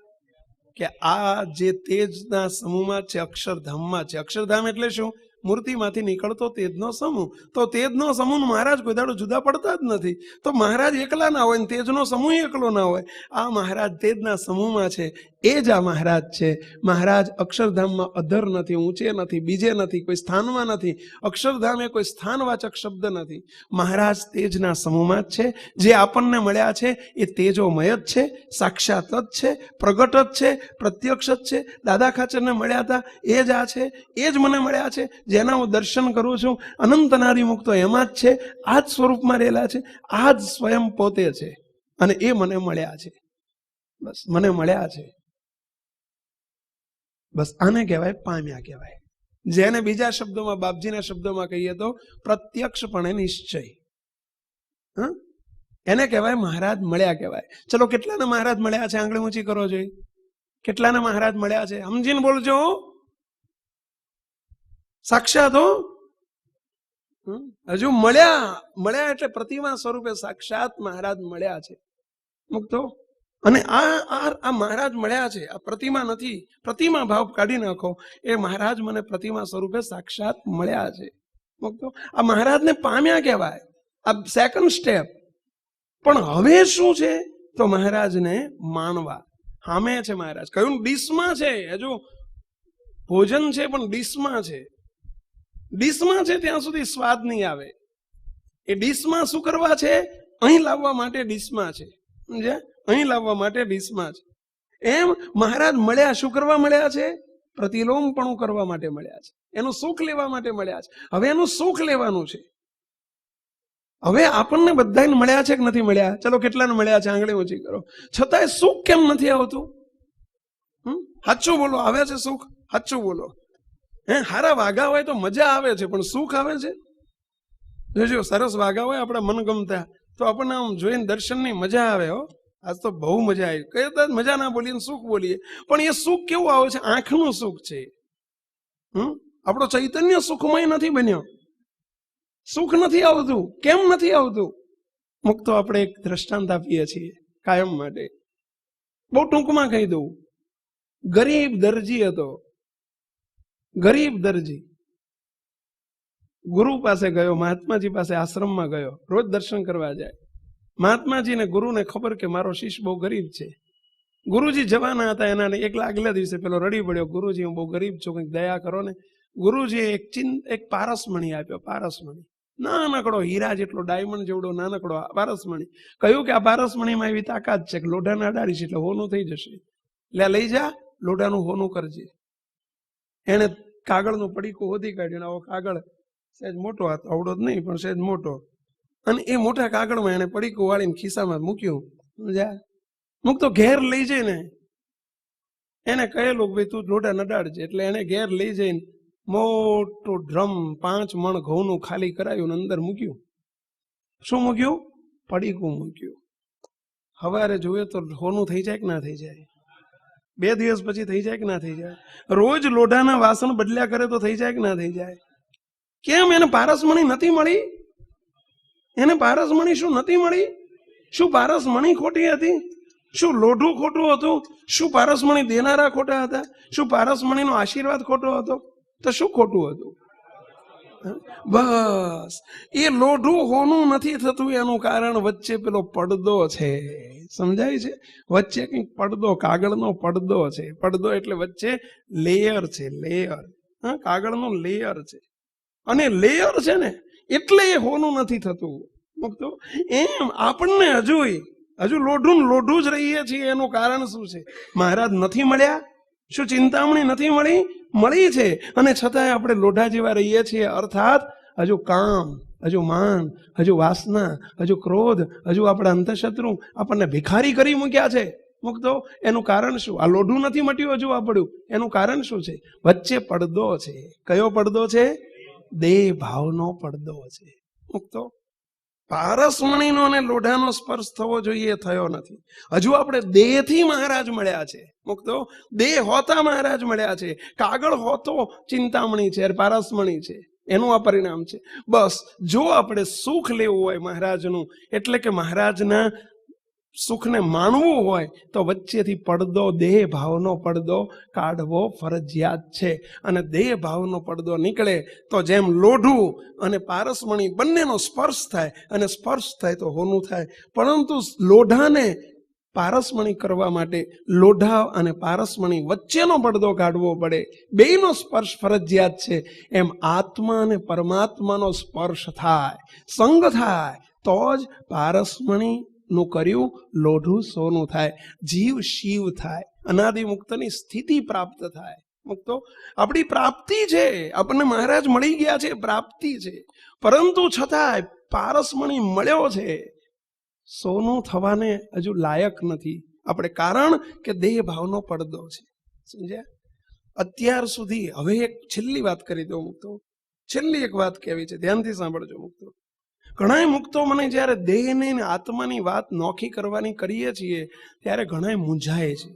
Speaker 1: કે આ જે તેજના સમૂહમાં છે, અક્ષરધામમાં છે. અક્ષરધામ એટલે શું? મૂર્તિમાંથી નીકળતો તેજનો સમૂહ. તો તેજનો સમૂહ મહારાજ કોઈ દાડો જુદા પડતા જ નથી. તો મહારાજ એકલા ના હોય ને તેજનો સમૂહ એકલો ના હોય. આ મહારાજ તેજના સમૂહમાં છે, એ જ આ મહારાજ છે. મહારાજ અક્ષરધામમાં અધર નથી, ઊંચે નથી, બીજે નથી, કોઈ સ્થાનમાં નથી. અક્ષરધામ એ કોઈ સ્થાનવાચક શબ્દ નથી. મહારાજ તેજના સમૂહમાં જ છે. જે આપણને મળ્યા છે એ તેજોમય જ છે, સાક્ષાત જ છે, પ્રગટ જ છે, પ્રત્યક્ષ જ છે. દાદા ખાચરને મળ્યા હતા એ જ આ છે, એ જ મને મળ્યા છે. જેના હું દર્શન કરું છું, અનંત નારી મુક્તો એમાં જ છે. આ જ સ્વરૂપમાં રહેલા છે, આ જ સ્વયં પોતે છે, અને એ મને મળ્યા છે. બસ મને મળ્યા છે. બસ આને કહેવાય પામ્યા કહેવાય. જેને બીજા શબ્દોમાં, બાપજીના શબ્દોમાં કહીએ તો પ્રત્યક્ષપણે નિશ્ચય, એને કહેવાય મહારાજ મળ્યા કહેવાય. ચલો, કેટલાને મહારાજ મળ્યા છે? આંગળી ઊંચી કરો જોઈએ. કેટલાને મહારાજ મળ્યા છે? સમજીને બોલજો. સાક્ષાત હો. હજુ મળ્યા એટલે પ્રતિમા સ્વરૂપે સાક્ષાત મહારાજ મળ્યા છે. મુક્તો. અને આ મહારાજ મળ્યા છે, આ પ્રતિમા નથી. પ્રતિમા ભાવ કાઢી નાખો. એ મહારાજ મને પ્રતિમા સ્વરૂપે સાક્ષાત મળ્યા છે. મુક્તો. આ મહારાજને પામ્યા કહેવાય. આ સેકન્ડ સ્ટેપ. પણ હવે શું છે? તો મહારાજને માણવા. સામે છે મહારાજ. કયું? ડીશમાં છે. હજુ ભોજન છે પણ ડીશમાં છે. ડીશમાં છે ત્યાં સુધી સ્વાદ નહીં આવે. એ ડીશમાં શું કરવા છે? અહીં લાવવા માટે ડીશમાં છે. સમજ્યા? અહીં લાવવા માટે ડીશમાં છે. એમ મહારાજ મળ્યા શું કરવા મળ્યા છે? પ્રતિલોમપણું કરવા માટે મળ્યા છે. એનું સુખ લેવા માટે મળ્યા છે. હવે એનું સુખ લેવાનું છે. હવે આપણને બધાને મળ્યા છે કે નથી મળ્યા? ચલો, કેટલાને મળ્યા છે? આંગળી ઊંચી કરો. છતાંય સુખ કેમ નથી આવતું? સાચું બોલો. આવે છે સુખ? સાચું બોલો. હારા વાઘા હોય તો મજા આવે છે, પણ સુખ આવે છે? જોજો, સરસ વાઘા હોય આપણા મનગમતા, તો આપણને આમ જોઈને દર્શનની મજા આવે. હો, આજ તો બહુ મજા આવી. કઈ મજા ના બોલીએ, સુખ બોલીએ. પણ એ સુખ કેવું આવે છે? આંખનું સુખ છે. આપણો ચૈતન્ય સુખમય નથી બન્યો. સુખ નથી આવતું. કેમ નથી આવતું? મુક્તો આપણે એક દ્રષ્ટાંત આપીએ છીએ કાયમ માટે. બહુ ટૂંકમાં કહી દઉં. ગરીબ દરજી હતો, ગરીબ દરજી. ગુરુ પાસે ગયો, મહાત્માજી પાસે આશ્રમમાં ગયો, રોજ દર્શન કરવા જાય. મહાત્માજીને ગુરુને ખબર કે મારો શિષ્ય બહુ ગરીબ છે. ગુરુજી જવાના હતા એના, આગલા દિવસે પેલો રડી પડ્યો, ગુરુજી હું બહુ ગરીબ છું, કંઈક દયા કરો ને. ગુરુજીએ એક પારસમણી આપ્યો, પારસમણી, નાનકડો હીરા જેટલો, ડાયમંડ જેવડો નાનકડો પારસમણી. કહ્યું કે આ પારસમણીમાં એવી તાકાત છે કે લોઢાને અડાડીશ એટલે હોનું થઈ જશે, એટલે લઈ જા, લોઢાનું હોનું કરજે. એને કાગળનું પડીકું હોધી કાઢ્યું, આવો કાગળ સહેજ મોટો હતો, આવડો જ નહીં પણ સહેજ મોટો, અને એ મોટા કાગળમાં એને પડીકું વાળીને ખિસ્સામાં મૂક્યું. સમજ્યા? મૂકતો ઘેર લઈ જઈને એને કહેલું ભાઈ તું લોઢા નડાડજે, એટલે એને ઘેર લઈ જઈને મોટું ડ્રમ 5 મણ ઘઉંનું ખાલી કરાયું, અંદર મૂક્યું. શું મૂક્યું? પડીકું મૂક્યું. સવારે જોઈએ તો હોનું થઈ જાય કે ના થઈ જાય? 2 દિવસ પછી થઈ જાય કે ના થઈ જાય? રોજ લોઢાના વાસણ બદલ્યા કરે તો થઈ જાય કે ના થઈ જાય? કેમ? એને પારસમણી નથી મળી. એને પારસમણી શું નથી મળી? શું પારસમણી ખોટી હતી? શું લોઢું ખોટું હતું? શું પારસમણી દેનારા ખોટા હતા? શું પારસમણીનો આશીર્વાદ ખોટો હતો? તો શું ખોટું હતું? બસ એ લોઢું હોનું નથી થતું એનું કારણ વચ્ચે પેલો પડદો છે. સમજાય છે? વચ્ચે કંઈક પડદો, કાગળનો પડદો છે. પડદો એટલે વચ્ચે લેયર છે, લેયર. હા, કાગળનો લેયર છે, અને લેયર છે ને એટલે એ હોનું નથી થતું. મૂકતો એમ આપણને હજુ લોઢું જ રહીએ છીએ. એનું કારણ શું છે? મહારાજ નથી મળ્યા? શું ચિંતામણી નથી મળી? મળી છે, અને છતાંય આપણે લોઢા જેવા રહીએ છીએ. અર્થાત હજુ કામ, હજુ માન, હજુ વાસના, હજુ ક્રોધ, હજુ આપણા અંતઃશત્રુ આપણને ભિખારી કરી મૂક્યા છે. મૂકતો એનું કારણ શું? આ લોઢું નથી મટ્યું હજુ આપણું. એનું કારણ શું છે? વચ્ચે પડદો છે. કયો પડદો છે? દેહ ભાવનો પડદો છે. મૂકતો પારસમણીનો અને લોઢાનો સ્પર્શ થવો જોઈએ, થયો નથી. હજુ આપણે દેહથી મહારાજ મળ્યા છે. મૂકતો દેહ હોતા મહારાજ મળ્યા છે. કાગળ હોતો ચિંતામણી છે, પારસમણી છે. એનું આ પરિણામ છે. બસ જો આપણે સુખ લેવું હોય મહારાજનું, એટલે કે મહારાજના સુખને માણવું હોય તો વચ્ચેથી પડદો, દેહ ભાવનો પડદો કાઢવો ફરજિયાત છે. અને દેહ ભાવનો પડદો નીકળે તો જેમ લોઢું અને પારસમણી બંનેનો સ્પર્શ થાય, અને સ્પર્શ થાય તો હોનું થાય. પરંતુ લોઢાને પારસમણી કરવા માટે લોઢા અને પારસમણી વચ્ચેનો પડદો કાઢવો પડે. બેયનો સ્પર્શ ફરજિયાત છે. એમ આત્મા અને પરમાત્માનો સ્પર્શ થાય, સંગ થાય, તો જ પારસમણી નું કર્યું લોઢું સોનું થાય, જીવ શિવ થાય, અનાદિ મુક્તની સ્થિતિ પ્રાપ્ત થાય. મુક્તો આપણી પ્રાપ્તિ છે. આપણને મહારાજ મળી ગયા છે, પ્રાપ્તિ છે. પરંતુ છતાંય પારસમણી મળ્યો છે, સોનું થવાને હજુ લાયક નથી આપણે. કારણ કે દેહ ભાવનો પડદો છે. સમજ્યા? અત્યાર સુધી હવે એક છેલ્લી વાત કરી દઉં. મુક્તો છેલ્લી એક વાત કહેવી છે, ધ્યાનથી સાંભળજો. મુક્તો ઘણા મુક્તો મને જ્યારે દેહની ને આત્માની વાત નોખી કરવાની કરીએ છીએ ત્યારે ઘણા મૂંઝાય છે.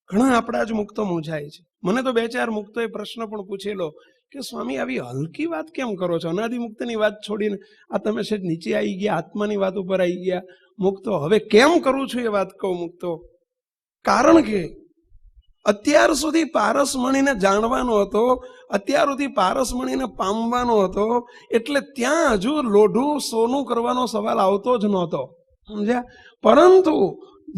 Speaker 1: ઘણા આપણા જ મુક્તો મૂંઝાય છે. મને તો 2-4 મુક્તોએ પ્રશ્ન પણ પૂછેલો કે સ્વામી આવી હલકી વાત કેમ કરો છો? અનાદિ મુક્તની વાત છોડીને આ તમે છે નીચે આવી ગયા, આત્માની વાત ઉપર આવી ગયા. મુક્તો હવે કેમ કરું છું એ વાત કહું. મુક્તો કારણ કે અત્યાર સુધી પારસમણીને જાણવાનો હતો, અત્યાર સુધી પારસમણીને પામવાનો હતો, એટલે ત્યાં હજુ લોઢું સોનું કરવાનો સવાલ આવતો જ નહોતો. સમજ્યા? પરંતુ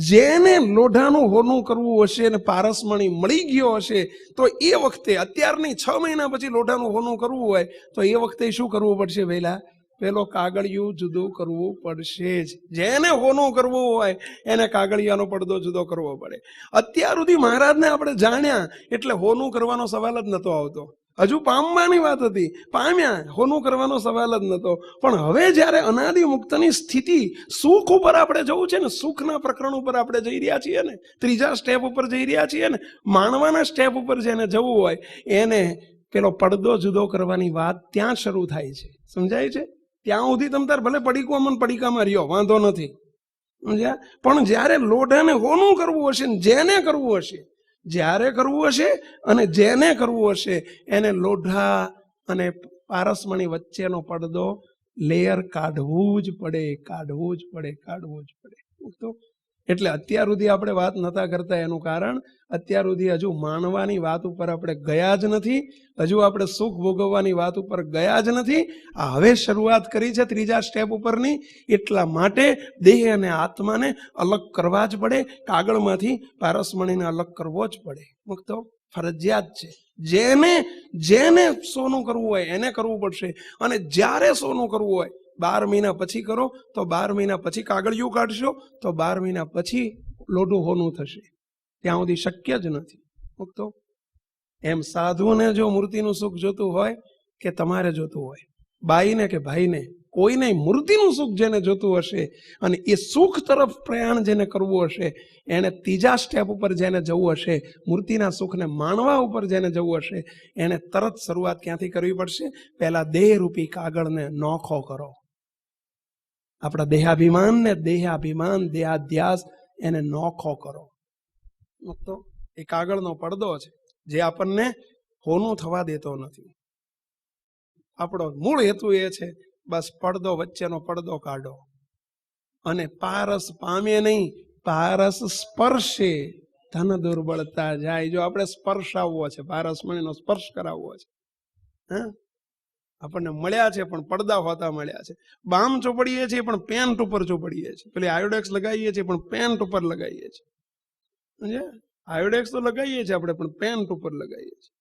Speaker 1: જેને લોઢાનું હોનું કરવું હશે ને પારસમણી મળી ગયો હશે, તો એ વખતે અત્યારની 6 મહિના પછી લોઢાનું હોનું કરવું હોય તો એ વખતે શું કરવું પડશે? પેલો કાગળિયું જુદું કરવું પડશે જ. જેને હોનું કરવું હોય એને કાગળિયાનો પડદો જુદો કરવો પડે. અત્યાર સુધી મહારાજને આપણે જાણ્યા એટલે હોનું કરવાનો સવાલ જ નતો આવતો. હજુ પામવાની વાત હતી, પામ્યા, હોનું કરવાનો સવાલ જ નતો. પણ હવે જ્યારે અનાદિ મુક્તની સ્થિતિ, સુખ ઉપર આપણે જવું છે ને, સુખના પ્રકરણ ઉપર આપણે જઈ રહ્યા છીએ ને, 3જા સ્ટેપ ઉપર જઈ રહ્યા છીએ ને, માણવાના સ્ટેપ ઉપર જેને જવું હોય એને પેલો પડદો જુદો કરવાની વાત ત્યાં શરૂ થાય છે. સમજાય છે? ત્યાં સુધી તમ તાર ભલે પડીકામાં રહ્યો, વાંધો નથી. સમજ્યા? પણ જ્યારે લોઢાને હોનું કરવું હશે ને જેને કરવું હશે, જ્યારે કરવું હશે અને જેને કરવું હશે એને લોઢા અને પારસમણી વચ્ચેનો પડદો લેયર કાઢવું જ પડે. તો એટલે અત્યાર સુધી આપણે વાત નતા કરતા એનું કારણ અત્યાર સુધી હજુ માનવાની વાત ઉપર આપણે ગયા જ નથી, હજુ આપણે સુખ ભોગવવાની વાત ઉપર ગયા જ નથી. આ હવે શરૂઆત કરી છે ત્રીજા સ્ટેપ ઉપરની. એટલા માટે દેહ અને આત્માને અલગ કરવા જ પડે, કાગળમાંથી પારસમણીને અલગ કરવો જ પડે. મુક્તો ફરજિયાત છે. જેને સોનું કરવું હોય એને કરવું પડશે. અને જ્યારે સોનું કરવું હોય 12 મહિના પછી કરો તો 12 મહિના પછી કાગળિયું કાઢશો તો 12 મહિના પછી લોઢું હોનું થશે. ત્યાં સુધી શક્ય જ નથી. મુક્તો એમ સાધુને જો મૂર્તિનું સુખ જોતું હોય કે તમારે જોતું હોય, બાઈને કે ભાઈને, કોઈને મૂર્તિનું સુખ જેને જોતું હશે અને એ સુખ તરફ પ્રયાણ જેને કરવું હશે, એને ત્રીજા સ્ટેપ ઉપર જેને જવું હશે, મૂર્તિના સુખને માણવા ઉપર જેને જવું હશે, એને તરત શરૂઆત ક્યાંથી કરવી પડશે? પહેલા દેહરૂપી કાગળને નોખો કરો. આપણા દેહાભિમાન દેહાધ્યાસ એને નોખો કરો. તો એ કાગળનો પડદો છે જે આપણને હોનું થવા દેતો નથી. આપણો મૂળ હેતુ એ છે બસ પડદો, વચ્ચેનો પડદો કાઢો અને પારસ પામે નહીં, પારસ સ્પર્શે ધન દુર્બળતા જાય. જો આપણે સ્પર્શ આવવો છે, પારસમણીનો સ્પર્શ કરાવવો છે, આપણને મળ્યા છે પણ પડદા હોતા મળ્યા છે. બામ ચોપડીએ છીએ પણ પેન્ટ ઉપર ચોપડીએ છીએ. પેલી આયોડેક્સ લગાવીએ છીએ પણ પેન્ટ ઉપર લગાવીએ છીએ. સમજ્યા? આયોડેક્સ તો લગાવીએ છીએ આપણે પણ પેન્ટ ઉપર લગાવીએ છીએ.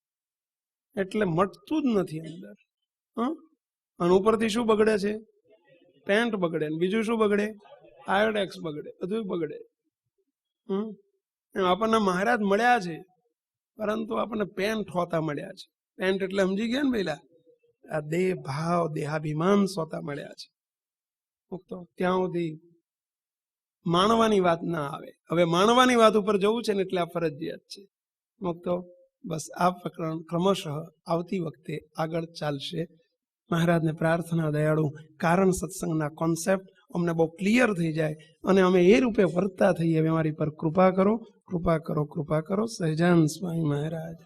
Speaker 1: એટલે મટતું જ નથી અંદર. અને ઉપરથી શું બગડે છે? પેન્ટ બગડે. બીજું શું બગડે? આયોડેક્સ બગડે. બધું બગડે. આપણને મહારાજ મળ્યા છે પરંતુ આપણને પેન્ટ હોતા મળ્યા છે. પેન્ટ એટલે સમજી ગયા ને પેલા આ દેહ ભાવ દેહાભિમાન સોતા મળ્યા છે. તો ત્યાં સુધી માણવાની વાત ના આવે. હવે માણવાની વાત ઉપર જવું છે ને એટલે આ ફરજિયાત છે. તો બસ આ પ્રકરણ ક્રમશઃ આવતી વખતે આગળ ચાલશે. મહારાજને પ્રાર્થના દયાળુ કારણ સત્સંગના કોન્સેપ્ટ અમને બહુ ક્લિયર થઈ જાય અને અમે એ રૂપે વર્તા થઈએ. અમારી પર કૃપા કરો, કૃપા કરો, કૃપા કરો. સહજાનંદ સ્વામી મહારાજ.